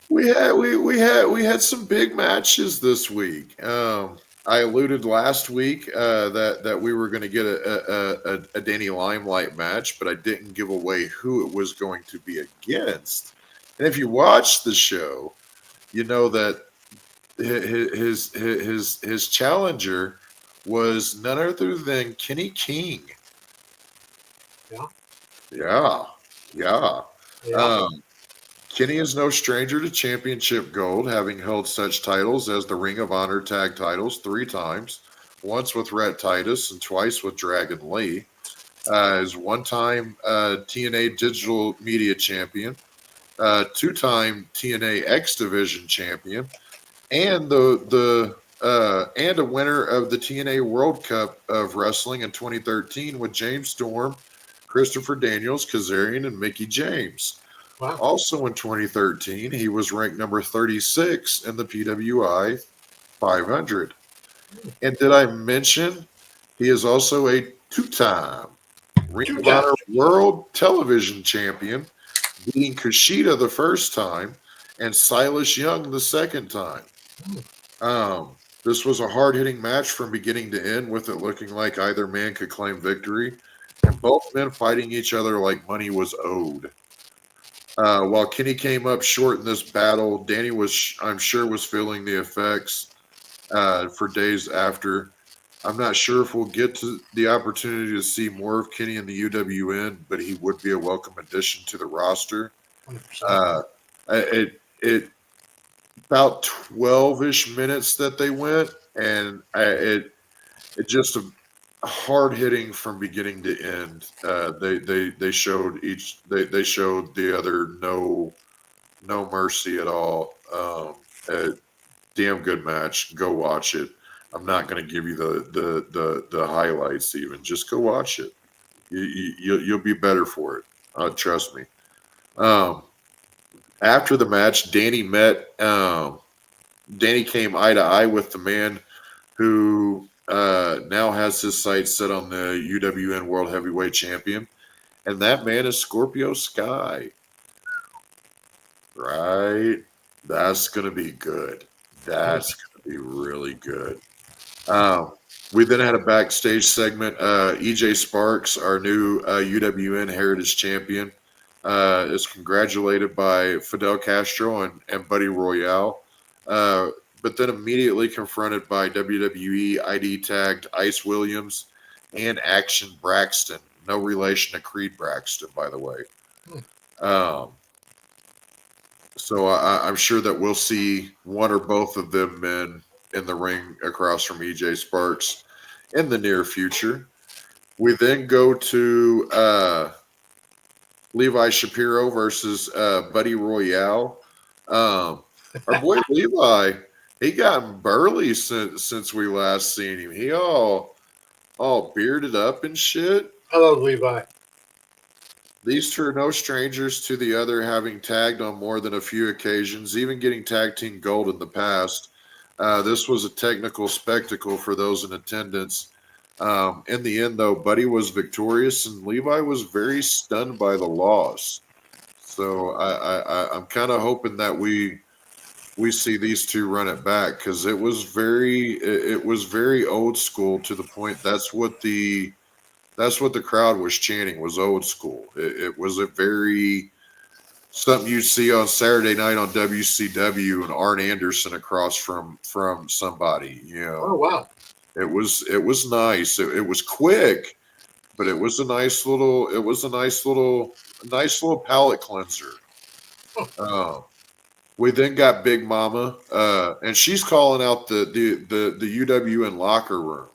We had some big matches this week. I alluded last week that we were going to get a Danny Limelight match, but I didn't give away who it was going to be against. And if you watch the show, you know that his challenger was none other than Kenny King. Yeah. Kenny is no stranger to championship gold, having held such titles as the Ring of Honor tag titles 3 times, once with Rhett Titus and twice with Dragon Lee. Is one-time TNA Digital Media Champion, 2-time TNA X Division Champion, and a winner of the TNA World Cup of Wrestling in 2013 with James Storm, Christopher Daniels, Kazarian, and Mickey James. Wow. Also in 2013, he was ranked number 36 in the PWI 500. And did I mention he is also a 2-time Ring of Honor World Television Champion, beating Kushida the first time and Silas Young the second time. This was a hard-hitting match from beginning to end, with it looking like either man could claim victory, and both men fighting each other like money was owed. While Kenny came up short in this battle, Danny I'm sure was feeling the effects for days after. I'm not sure if we'll get to the opportunity to see more of Kenny in the UWN, but he would be a welcome addition to the roster. It about 12-ish minutes that they went, and it just a hard hitting from beginning to end. They showed they showed the other no mercy at all. Damn good match. Go watch it. I'm not going to give you the highlights even. Just go watch it. You'll be better for it. Trust me. After the match, Danny came eye to eye with the man who now has his sights set on the UWN World Heavyweight Champion, and that man is Scorpio Sky. Right? That's going to be good. That's going to be really good. We then had a backstage segment. EJ Sparks, our new UWN Heritage Champion, is congratulated by Fidel Castro and Buddy Royale, but then immediately confronted by WWE ID tagged Ice Williams and Action Braxton. No relation to Creed Braxton, by the way. So I'm sure that we'll see one or both of them men in the ring across from EJ Sparks in the near future. We then go to Levi Shapiro versus Buddy Royale. Our boy Levi, he got burly since we last seen him. He all bearded up and shit. I love Levi. These two are no strangers to the other, having tagged on more than a few occasions, even getting tag team gold in the past. This was a technical spectacle for those in attendance. In the end, though, Buddy was victorious, and Levi was very stunned by the loss. So I'm kind of hoping that we see these two run it back, because it was very old school, to the point that's what the crowd was chanting, was old school. It was a very something you see on Saturday night on WCW and Arn Anderson across from somebody. You know. Oh wow. It was nice. It was quick, but it was a nice little palate cleanser. We then got Big Mama, and she's calling out the UWN locker room,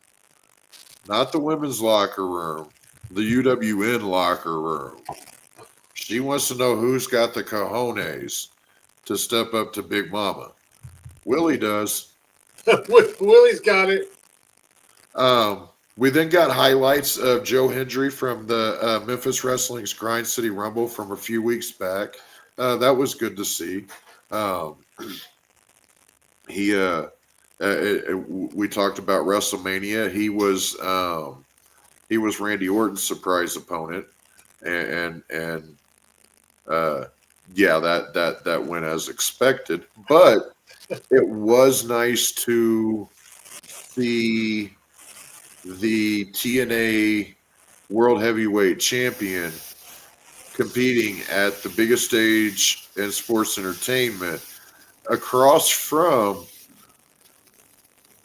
not the women's locker room, the UWN locker room. She wants to know who's got the cojones to step up to Big Mama. Willie does. Willie's got it. We then got highlights of Joe Hendry from the Memphis Wrestling's Grind City Rumble from a few weeks back. That was good to see. We talked about WrestleMania. He was Randy Orton's surprise opponent, and that went as expected. But it was nice to see the TNA World Heavyweight Champion competing at the biggest stage in sports entertainment across from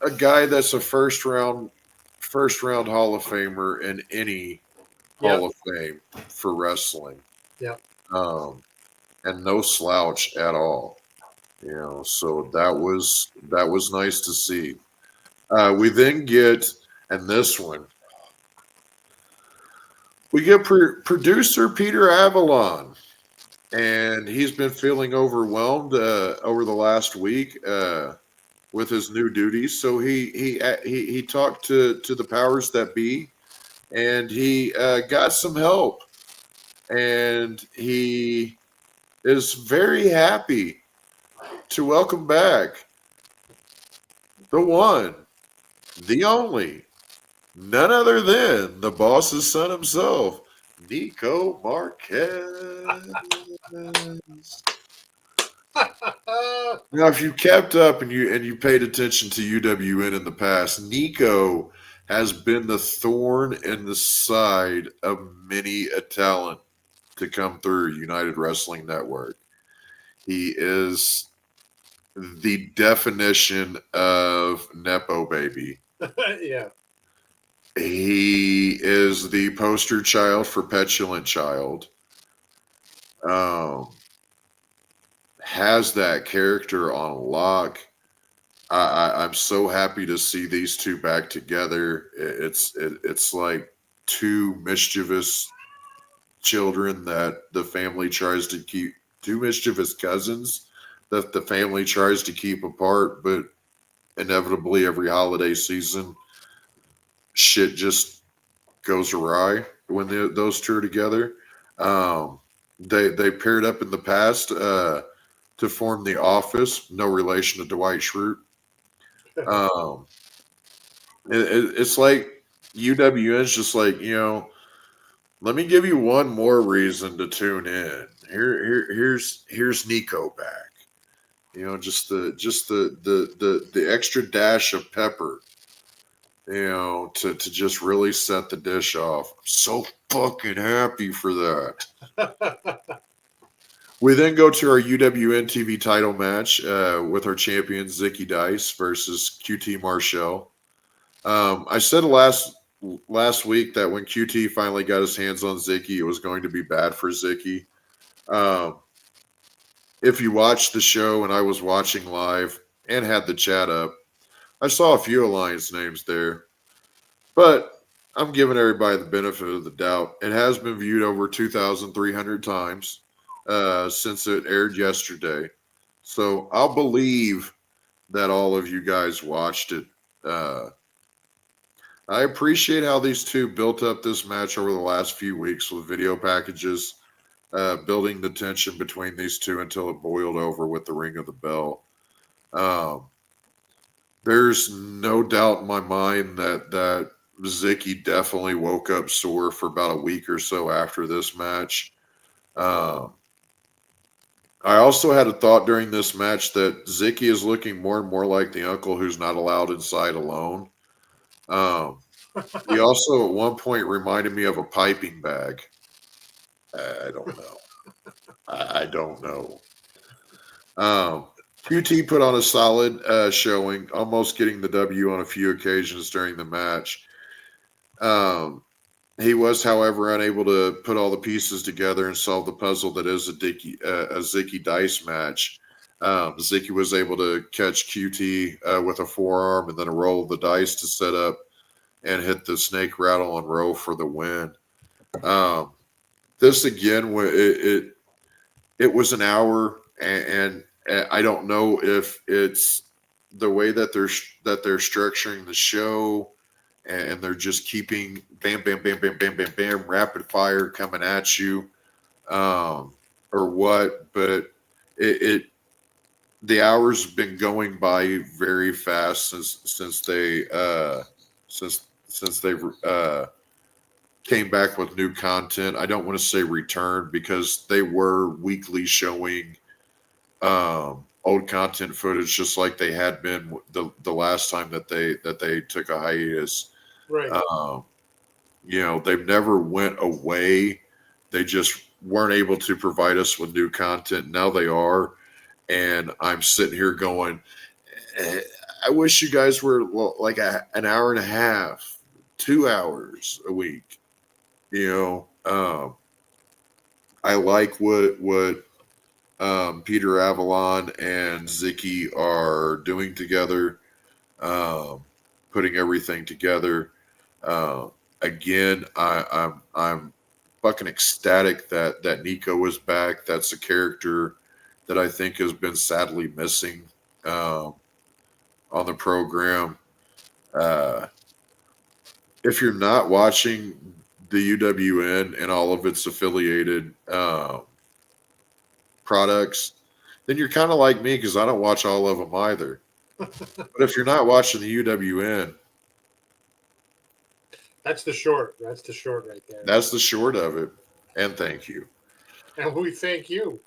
a guy that's a first round Hall of Famer in any Hall of Fame for wrestling. Yeah. And no slouch at all. You know, so that was nice to see. We then get, and this one, we get producer Peter Avalon, and he's been feeling overwhelmed over the last week with his new duties. So he talked to the powers that be, and he got some help, and he is very happy to welcome back the one, the only, none other than the boss's son himself, Nico Marquez. Now, if you kept up and you paid attention to UWN in the past, Nico has been the thorn in the side of many a talent to come through United Wrestling Network. He is the definition of Nepo baby. Yeah. He is the poster child for petulant child. Has that character on lock. I'm so happy to see these two back together. It's like two mischievous children that the family tries to keep, two mischievous cousins that the family tries to keep apart, but inevitably every holiday season shit just goes awry when those two are together. They paired up in the past to form The Office, no relation to Dwight Schrute. It's like UWN's just like, you know, let me give you one more reason to tune in. Here's Nico back. You know, just the extra dash of pepper, you know, to just really set the dish off. I'm so fucking happy for that. We then go to our UWN TV title match with our champion Zicky Dice versus QT Marshall. I said last week that when QT finally got his hands on Zicky, it was going to be bad for Zicky. If you watched the show and I was watching live and had the chat up, I saw a few Alliance names there. But I'm giving everybody the benefit of the doubt. It has been viewed over 2,300 times since it aired yesterday. So I'll believe that all of you guys watched it. I appreciate how these two built up this match over the last few weeks with video packages, building the tension between these two until it boiled over with the ring of the bell. There's no doubt in my mind that Zicky definitely woke up sore for about a week or so after this match. I also had a thought during this match that Zicky is looking more and more like the uncle who's not allowed inside alone. He also at one point reminded me of a piping bag. I don't know. I don't know. QT put on a solid showing, almost getting the W on a few occasions during the match. He was, however, unable to put all the pieces together and solve the puzzle that is a Zicky Dice match. Zicky was able to catch QT with a forearm and then a roll of the dice to set up and hit the snake rattle and roll for the win. This again, it was an hour, and I don't know if it's the way that they're structuring the show, and they're just keeping bam, bam, bam, bam, bam, bam, bam, rapid fire coming at you, or what. But the hours have been going by very fast since they came back with new content. I don't want to say return because they were weekly showing old content footage, just like they had been the last time that they took a hiatus. Right. They've never went away. They just weren't able to provide us with new content. Now they are, and I'm sitting here going, I wish you guys were like an hour and a half, 2 hours a week. I like what Peter Avalon and Zicky are doing together, putting everything together. Again, I'm fucking ecstatic that Nico is back. That's a character that I think has been sadly missing on the program. If you're not watching the UWN and all of its affiliated products, then you're kind of like me because I don't watch all of them either. But if you're not watching the UWN, that's the short. That's the short right there. That's the short of it. And thank you. And we thank you.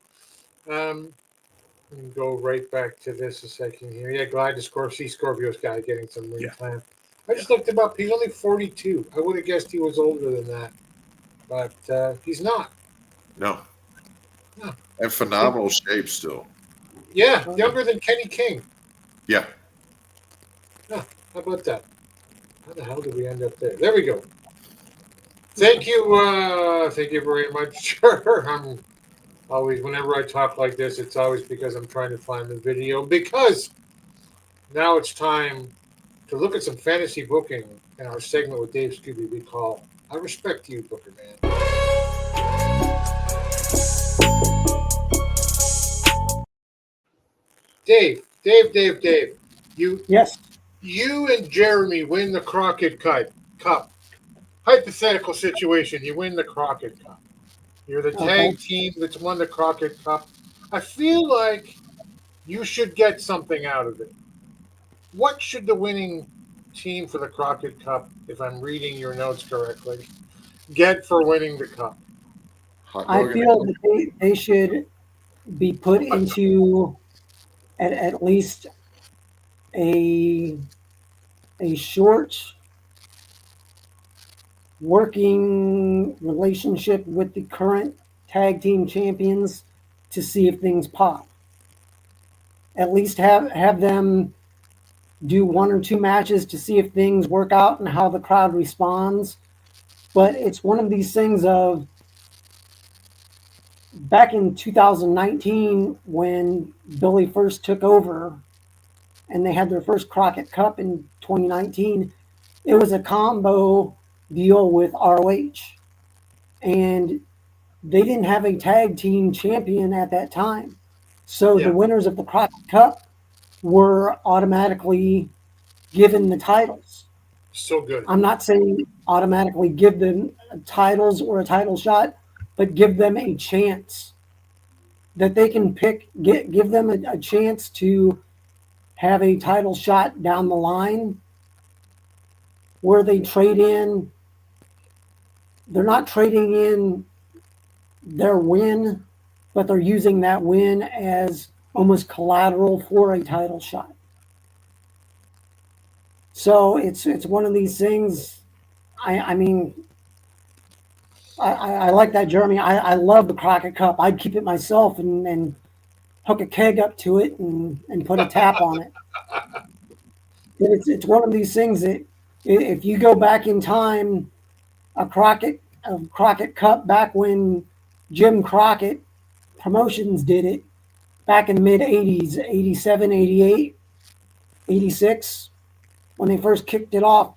Let me go right back to this a second here. Yeah, glad to see Scorpio's guy getting some Ringtime. I just looked him up. He's only 42. I would have guessed he was older than that. But he's not. No. No. And phenomenal shape still. Yeah, younger than Kenny King. Yeah. How about that? How the hell did we end up there? There we go. Thank you. Thank you very much. I'm always, whenever I talk like this, it's always because I'm trying to find the video, because now it's time to look at some fantasy booking in our segment with Dave Scooby we call I Respect You, Booker Man. Dave. Yes. You and Jeremy win the Crockett Cup. Hypothetical situation. You win the Crockett Cup. You're the tag team that's won the Crockett Cup. I feel like you should get something out of it. What should the winning team for the Crockett Cup, if I'm reading your notes correctly, get for winning the cup? I feel that they should be put into at least a short working relationship with the current tag team champions to see if things pop. At least have them do 1 or 2 matches to see if things work out and how the crowd responds. But it's one of these things of back in 2019 when Billy first took over and they had their first Crockett Cup in 2019, it was a combo deal with ROH. And they didn't have a tag team champion at that time. So the winners of the Crockett Cup were automatically given the titles. So good. I'm not saying automatically give them titles or a title shot, but give them a chance that they can pick, give them a chance to have a title shot down the line where they trade in. They're not trading in their win, but they're using that win as almost collateral for a title shot. So it's one of these things. I mean, I like that, Jeremy. I love the Crockett Cup. I'd keep it myself and hook a keg up to it and put a tap on it. It's one of these things that if you go back in time, a Crockett Cup back when Jim Crockett Promotions did it back in the mid 80s, 87, 88, 86, when they first kicked it off.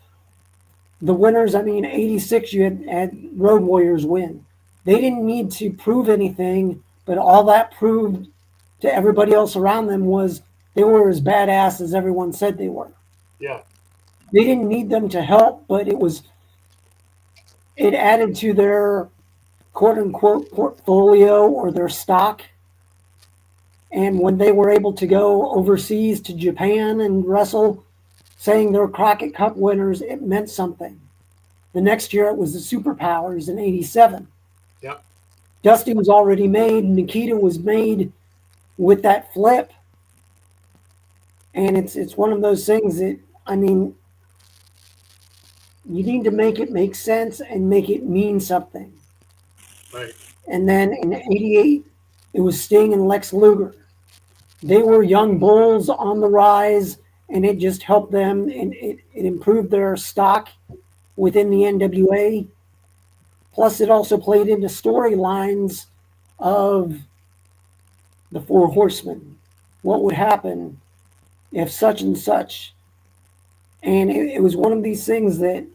The winners, 86, you had Road Warriors win. They didn't need to prove anything, but all that proved to everybody else around them was they were as badass as everyone said they were. Yeah. They didn't need them to help, but it added to their quote unquote portfolio or their stock. And when they were able to go overseas to Japan and wrestle, saying they're Crockett Cup winners, it meant something. The next year it was the Superpowers in 87. Yep. Dusty was already made. Nikita was made with that flip. And it's one of those things that, you need to make it make sense and make it mean something. Right. And then in 88, it was Sting and Lex Luger. They were young bulls on the rise, and it just helped them, and it improved their stock within the NWA. Plus, it also played into storylines of the Four Horsemen. What would happen if such and such? And it was one of these things that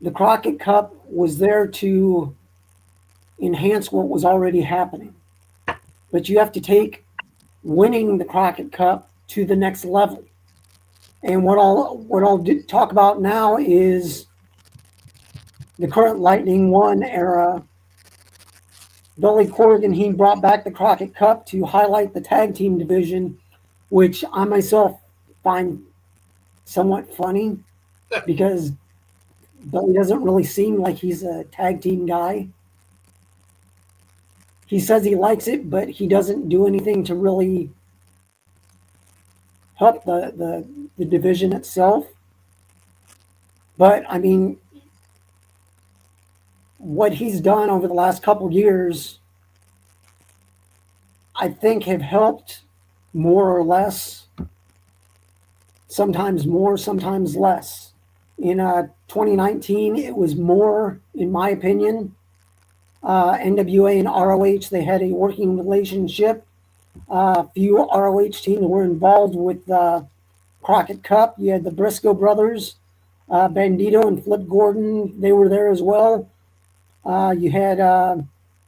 the Crockett Cup was there to enhance what was already happening. But you have to take winning the Crockett Cup to the next level. And what I'll talk about now is the current Lightning One era. Billy Corgan, he brought back the Crockett Cup to highlight the tag team division, which I myself find somewhat funny because Billy doesn't really seem like he's a tag team guy. He says he likes it, but he doesn't do anything to really help the division itself. But what he's done over the last couple years, I think have helped more or less, sometimes more, sometimes less. In 2019, it was more, in my opinion. NWA and ROH, they had a working relationship. A few ROH teams were involved with the Crockett Cup. You had the Briscoe brothers, Bandito and Flip Gordon, they were there as well. You had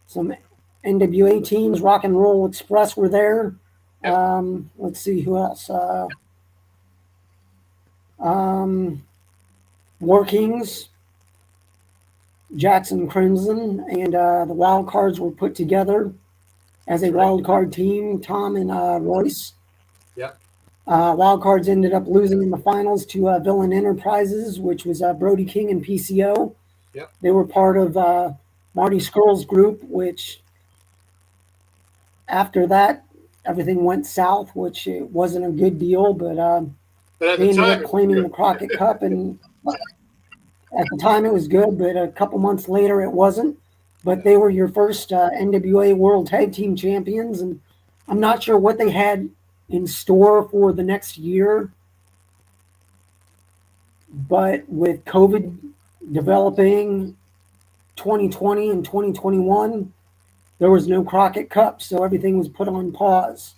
some NWA teams, Rock and Roll Express were there. Let's see who else. Workings, Jackson Crimson, and the Wild Cards were put together as a wild card team, Tom and Royce. Yep. Wild Cards ended up losing in the finals to Villain Enterprises, which was Brody King and PCO. Yep. They were part of Marty Scurll's group, which after that, everything went south, which it wasn't a good deal, but they ended up claiming the Crockett Cup, and at the time it was good, but a couple months later it wasn't. But they were your first NWA World Tag Team Champions, and I'm not sure what they had in store for the next year. But with COVID developing 2020 and 2021, there was no Crockett Cup, so everything was put on pause.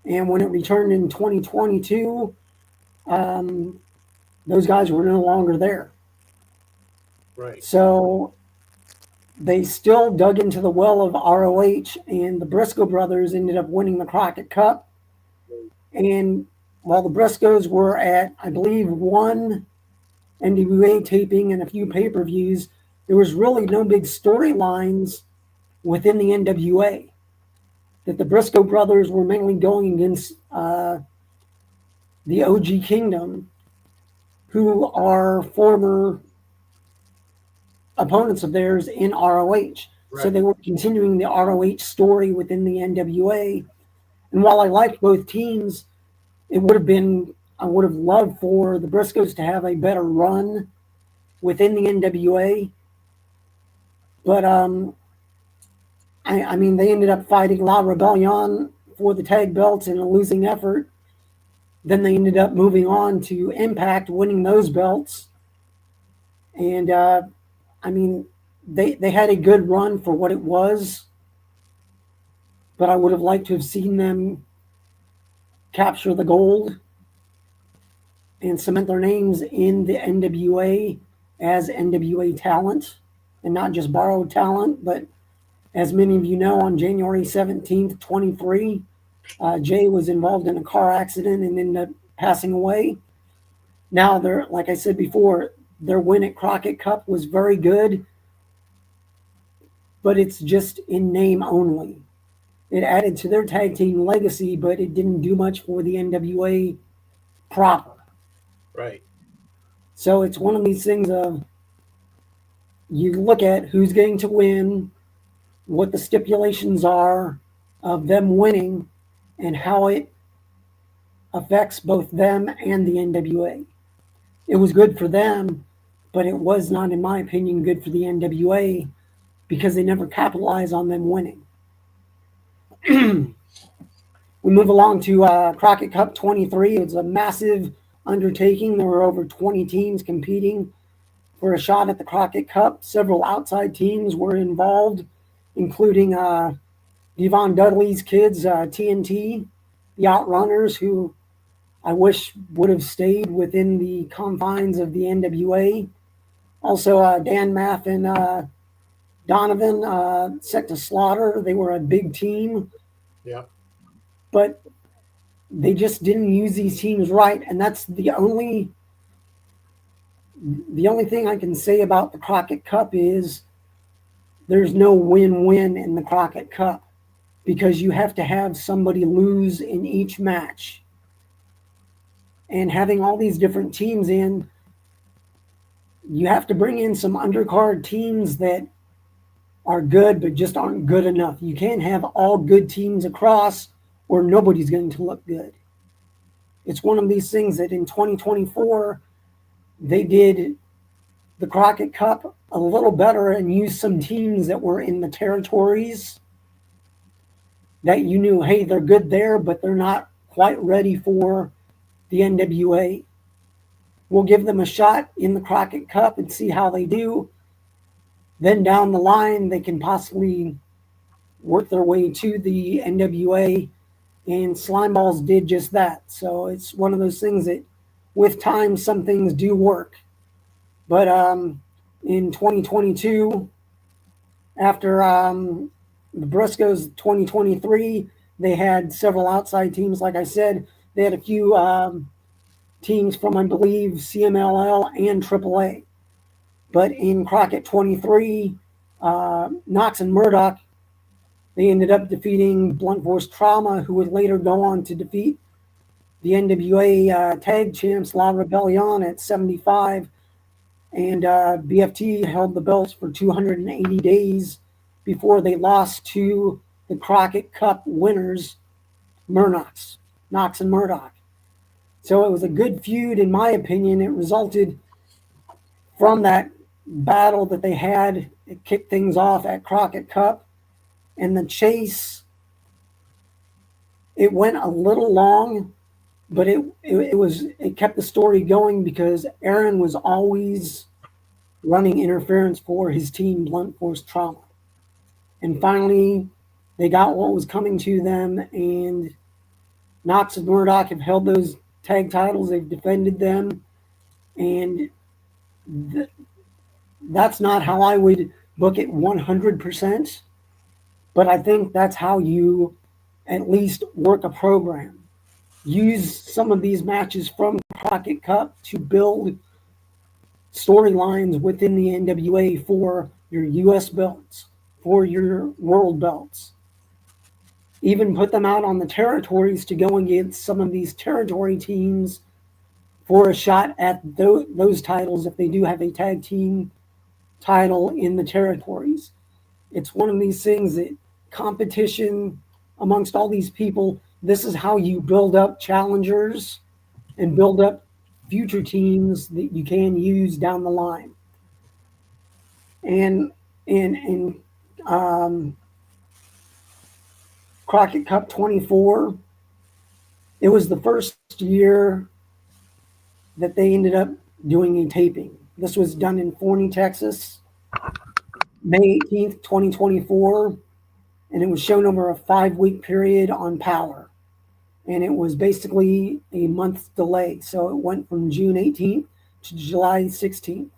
And when it returned in 2022, those guys were no longer there. Right. So they still dug into the well of ROH, and the Briscoe brothers ended up winning the Crockett Cup. And while the Briscoes were at, I believe, one NWA taping and a few pay-per-views, there was really no big storylines within the NWA. That the Briscoe brothers were mainly going against the OG Kingdom, who are former opponents of theirs in ROH. Right. So they were continuing the ROH story within the NWA. And while I liked both teams, I would have loved for the Briscoes to have a better run within the NWA. But I mean, they ended up fighting La Rebellion for the tag belts in a losing effort. Then they ended up moving on to Impact, winning those belts. And I mean, they had a good run for what it was, but I would have liked to have seen them capture the gold and cement their names in the NWA as NWA talent, and not just borrowed talent. But as many of you know, on January 17th, 23, Jay was involved in a car accident and ended up passing away. Now, like I said before, their win at Crockett Cup was very good, but it's just in name only. It added to their tag team legacy, but it didn't do much for the NWA proper. Right. So it's one of these things of, you look at who's going to win, what the stipulations are of them winning, and how it affects both them and the NWA. It was good for them, but it was not, in my opinion, good for the NWA because they never capitalized on them winning. We move along to Crockett Cup 23. It was a massive undertaking. There were over 20 teams competing for a shot at the Crockett Cup. Several outside teams were involved, including Devon Dudley's kids, TNT, the Outrunners, who I wish would have stayed within the confines of the NWA. Also, Dan Math and Donovan, set to slaughter. They were a big team. Yeah. But they just didn't use these teams right. And that's the only thing I can say about the Crockett Cup is there's no win-win in the Crockett Cup because you have to have somebody lose in each match. And having all these different teams in, you have to bring in some undercard teams that are good but just aren't good enough. You can't have all good teams across or nobody's going to look good. It's one of these things that in 2024, they did the Crockett Cup a little better and used some teams that were in the territories that you knew, hey, they're good there, but they're not quite ready for the NWA. We'll give them a shot in the Crockett Cup and see how they do. Then down the line, they can possibly work their way to the NWA, and Slimeballs did just that. So it's one of those things that with time, some things do work. But in 2022, after the Briscoes 2023, they had several outside teams. Like I said, they had a few teams from, I believe, CMLL and AAA. But in Crockett 23, Knox and Murdoch, they ended up defeating Blunt Force Trauma, who would later go on to defeat the NWA tag champs La Rebellion at 75. And BFT held the belts for 280 days before they lost to the Crockett Cup winners, Knox and Murdoch. So it was a good feud, in my opinion. It resulted from that battle that they had. It kicked things off at Crockett Cup. And the chase, it went a little long, but it kept the story going because Aaron was always running interference for his team, Blunt Force Trauma. And finally, they got what was coming to them, and Knox and Murdoch have held those tag titles. They've defended them, and that's not how I would book it 100%, but I think that's how you at least work a program. Use some of these matches from Crockett Cup to build storylines within the NWA for your US belts, for your world belts. Even put them out on the territories to go against some of these territory teams for a shot at those titles if they do have a tag team title in the territories. It's one of these things that competition amongst all these people, this is how you build up challengers and build up future teams that you can use down the line. And in Crockett Cup 24. It was the first year that they ended up doing a taping. This was done in Forney, Texas, May 18th, 2024, and it was shown over a 5-week period on Power. And it was basically a month's delay. So it went from June 18th to July 16th.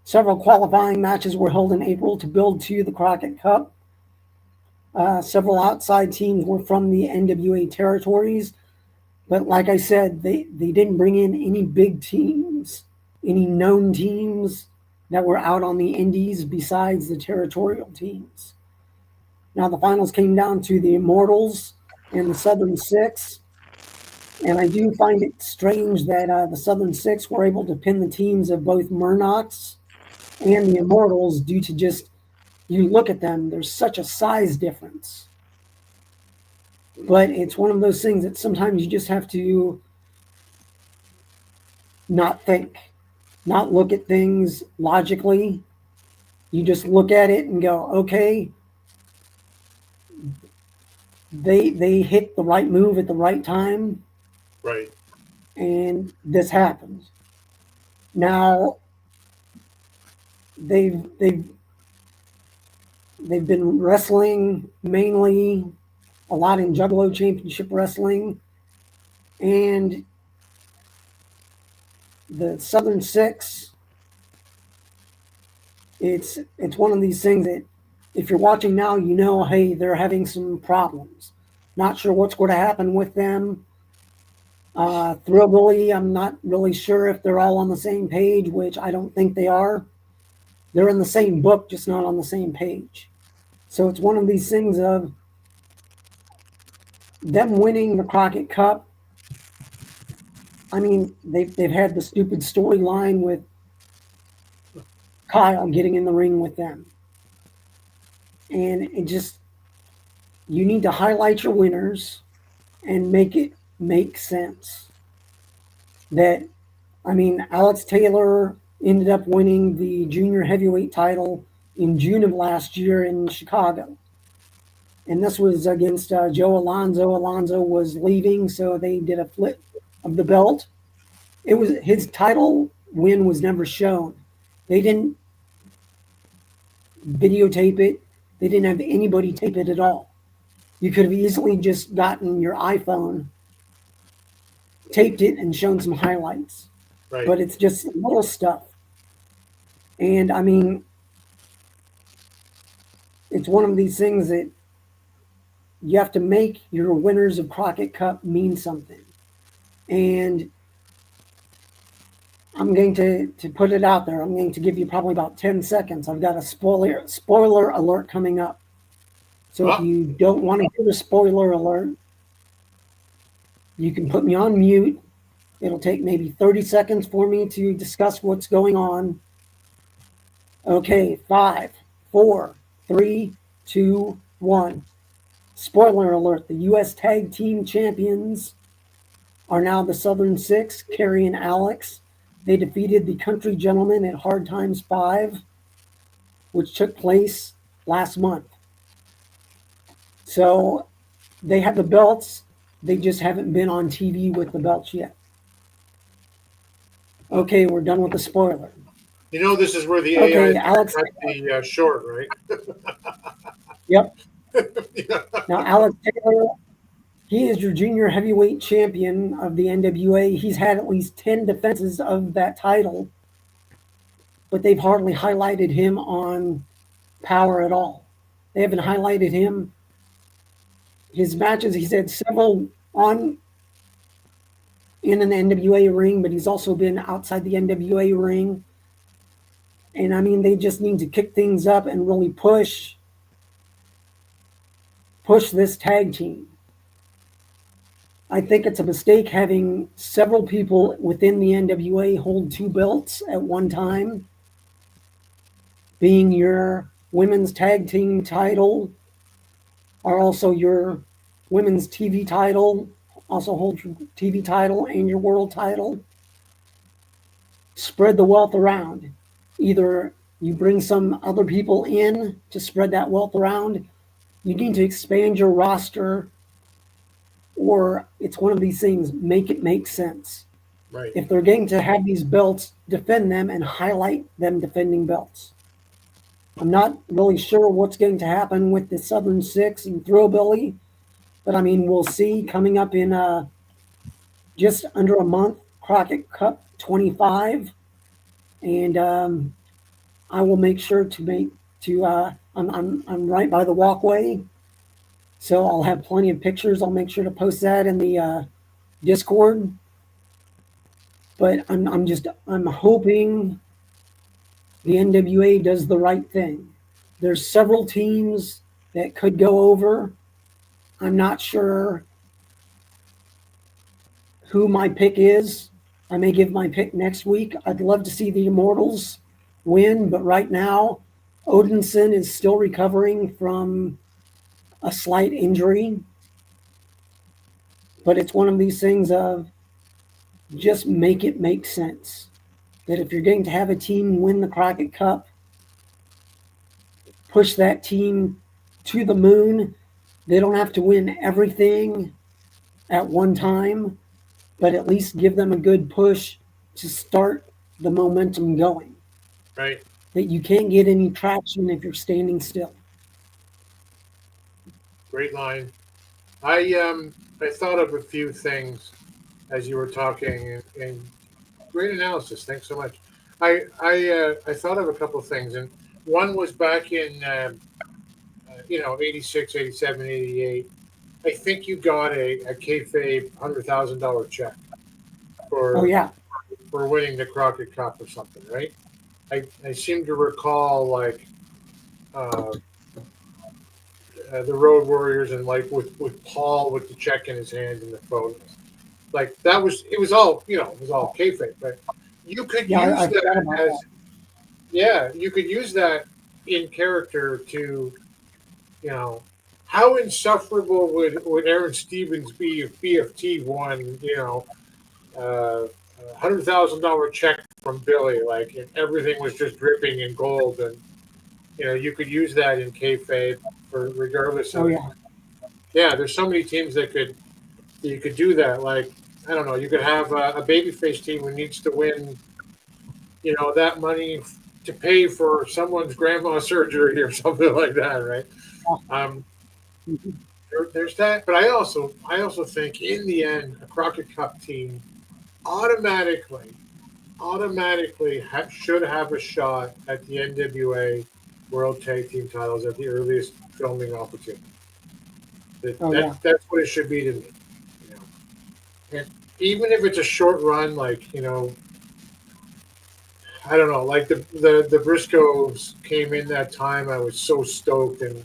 Several qualifying matches were held in April to build to the Crockett Cup. Several outside teams were from the NWA territories. But like I said, they didn't bring in any big teams, any known teams that were out on the indies besides the territorial teams. Now the finals came down to the Immortals and the Southern Six. And I do find it strange that the Southern Six were able to pin the teams of both Murnochs and the Immortals due to just, you look at them, there's such a size difference. But it's one of those things that sometimes you just have to not think, not look at things logically. You just look at it and go, okay, they hit the right move at the right time. Right. And this happened. Now they've been wrestling mainly a lot in Juggalo Championship Wrestling, and the Southern Six. It's one of these things that if you're watching now, you know, hey, they're having some problems. Not sure what's going to happen with them. Thrillbilly, I'm not really sure if they're all on the same page, which I don't think they are. They're in the same book, just not on the same page. So it's one of these things of them winning the Crockett Cup. I mean, they've had the stupid storyline with Kyle getting in the ring with them. And it just, you need to highlight your winners and make it make sense. That, I mean, Alex Taylor ended up winning the junior heavyweight title in June of last year in Chicago. And this was against Joe Alonzo. Alonzo was leaving, so they did a flip of the belt. It was his title win was never shown. They didn't videotape it. They didn't have anybody tape it at all. You could have easily just gotten your iPhone, taped it, and shown some highlights. Right. But it's just little stuff. And I mean, it's one of these things that you have to make your winners of Crockett Cup mean something. And I'm going to put it out there. I'm going to give you probably about 10 seconds. I've got a spoiler alert coming up. So if you don't want to hear the spoiler alert, you can put me on mute. It'll take maybe 30 seconds for me to discuss what's going on. Okay, 5, 4, 3, 2, 1. Spoiler alert, the U.S. Tag Team Champions are now the Southern Six, Kerry and Alex. They defeated the Country Gentlemen at Hard Times 5, which took place last month. So they have the belts. They just haven't been on TV with the belts yet. Okay, we're done with the spoiler. You know, this is where the Okay, AI Alex. cut the short, right? Yep. Now, Alex Taylor, he is your junior heavyweight champion of the NWA. He's had at least 10 defenses of that title, but they've hardly highlighted him on Power at all. They haven't highlighted him. His matches, he's had several in an NWA ring, but he's also been outside the NWA ring. And I mean, they just need to kick things up and really push this tag team. I think it's a mistake having several people within the NWA hold 2 belts at one time, being your women's tag team title, or also your women's TV title, also hold your TV title and your world title. Spread the wealth around. Either You bring some other people in to spread that wealth around. You need to expand your roster, or it's one of these things, make it make sense. Right. If they're going to have these belts, defend them and highlight them defending belts. I'm not really sure what's going to happen with the Southern Six and Throwbilly, but I mean, we'll see coming up in just under a month, Crockett Cup 25. And I will make sure I'm right by the walkway, so I'll have plenty of pictures. I'll make sure to post that in the Discord. But I'm hoping the NWA does the right thing. There's several teams that could go over. I'm not sure who my pick is. I may give my pick next week. I'd love to see the Immortals win, but right now, Odinson is still recovering from a slight injury. But it's one of these things of just make it make sense. That if you're going to have a team win the Crockett Cup, push that team to the moon. They don't have to win everything at one time, but at least give them a good push to start the momentum going. Right. That you can't get any traction if you're standing still. Great line. I thought of a few things as you were talking, and great analysis. Thanks so much. I thought of a couple of things, and one was back in 86, 87, 88. I think you got a kayfabe $100,000 check for winning the Crockett Cup or something, right? I seem to recall like the Road Warriors and like with Paul with the check in his hand and the photos. Like it was all kayfabe, but you could use that as you could use that in character to, how insufferable would Aaron Stevens be if BFT won, $100,000 check from Billy, like, and everything was just dripping in gold, and you could use that in kayfabe for regardless of. There's so many teams that you could do that. Like, I don't know, you could have a babyface team who needs to win, that money to pay for someone's grandma's surgery or something like that, right? There's that, but I also think in the end a Crockett Cup team automatically should have a shot at the NWA World Tag Team titles at the earliest filming opportunity. That's what it should be to me. And even if it's a short run, like, I don't know, like the Briscoes came in that time. I was so stoked and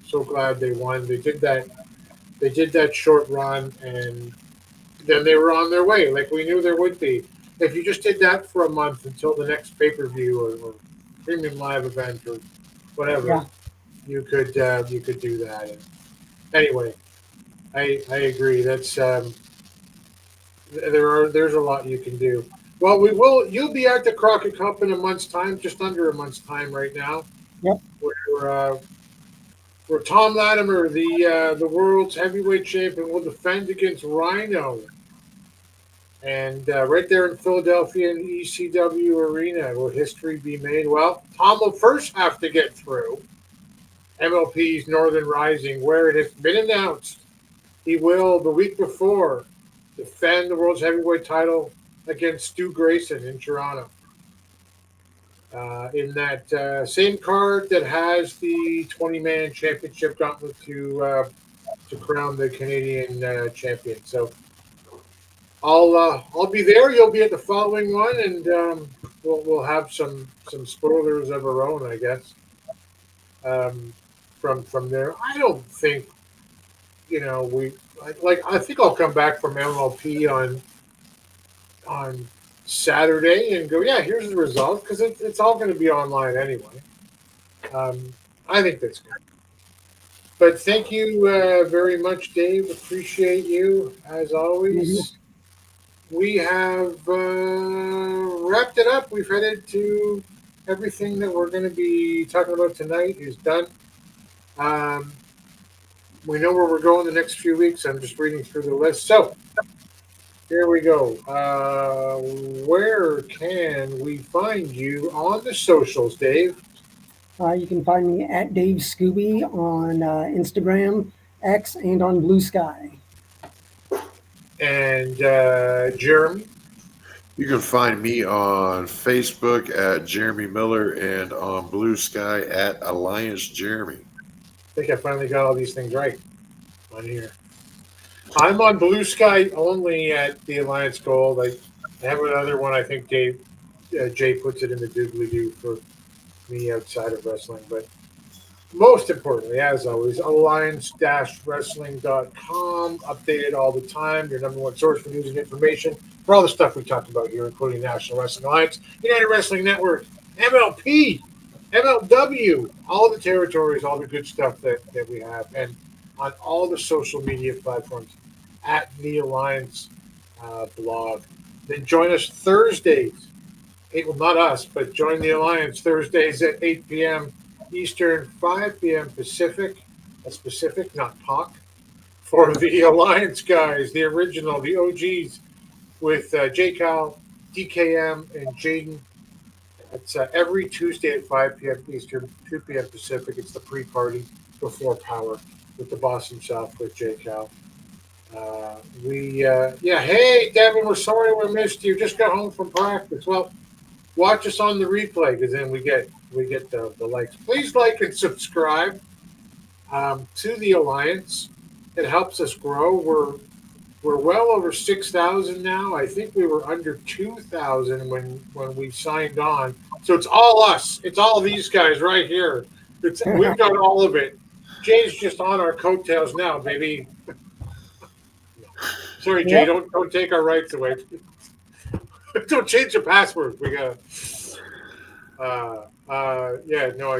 so glad they won. They did that short run, and then they were on their way, like we knew there would be. If you just did that for a month until the next pay-per-view or premium live event or whatever, you could do that. And anyway, I agree. That's there's a lot you can do. Well, you'll be at the Crockett Cup in a month's time, just under a month's time right now. Yep. Where Tom Latimer, the world's heavyweight champion, will defend against Rhino. And right there in Philadelphia in the ECW arena, will history be made? Well, Tom will first have to get through MLP's Northern Rising, where it has been announced he will, the week before, defend the world's heavyweight title against Stu Grayson in Toronto. In that same card that has the 20-man championship gauntlet to crown the Canadian champion. So I'll be there. You'll be at the following one, and we'll have some spoilers of our own, I guess. From there, I don't think I think I'll come back from MLP on Saturday and go, here's the result, because it's all going to be online anyway. I think that's good. But thank you very much, Dave. Appreciate you, as always. Mm-hmm. We have wrapped it up. We've headed to everything that we're going to be talking about tonight is done. We know where we're going the next few weeks. I'm just reading through the list. So here we go. Where can we find you on the socials, Dave? You can find me at Dave Scooby on Instagram, X, and on Blue Sky. And Jeremy? You can find me on Facebook at Jeremy Miller and on Blue Sky at Alliance Jeremy. I think I finally got all these things right on here. I'm on Blue Sky only at the Alliance Gold. I have another one. I think Jay puts it in the doobly-doo for me outside of wrestling. But most importantly, as always, alliance-wrestling.com, updated all the time. Your number one source for news and information for all the stuff we talked about here, including National Wrestling Alliance, United Wrestling Network, MLP, MLW, all the territories, all the good stuff that we have, and on all the social media platforms at the Alliance blog. Then join us Thursdays. Well, not us, but join the Alliance Thursdays at 8 p.m. Eastern, 5 p.m. Pacific. That's Pacific, not POC. For the Alliance guys, the original, the OGs, with J. Cal, DKM, and Jaden. It's every Tuesday at 5 p.m. Eastern, 2 p.m. Pacific. It's the pre-party before Power with the boss himself, with J. Cal. Hey, Devin, we're sorry we missed you. Just got home from practice. Well, watch us on the replay, because then we get the likes. Please like and subscribe to the Alliance. It helps us grow. We're well over 6,000 now. I think we were under 2,000 when we signed on. So it's all us. It's all these guys right here. We've done all of it. Jay's just on our coattails now, baby. Sorry, Jay. Don't take our rights away. Don't change the password. We got. I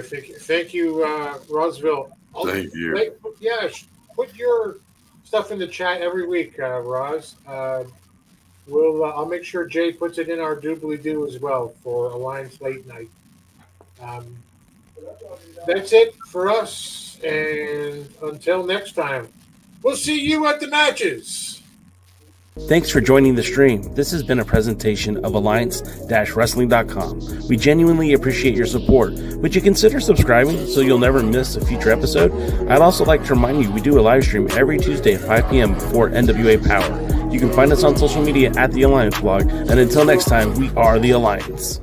think. Thank you, Rosville. Thank you. Put your stuff in the chat every week, Roz. I'll make sure Jay puts it in our doobly-doo as well for Alliance Late Night. That's it for us, and until next time, we'll see you at the matches. Thanks for joining the stream. This has been a presentation of alliance-wrestling.com. We genuinely appreciate your support. Would you consider subscribing so you'll never miss a future episode? I'd also like to remind you we do a live stream every Tuesday at 5 p.m. before NWA Power. You can find us on social media at The Alliance Blog. And until next time, we are The Alliance.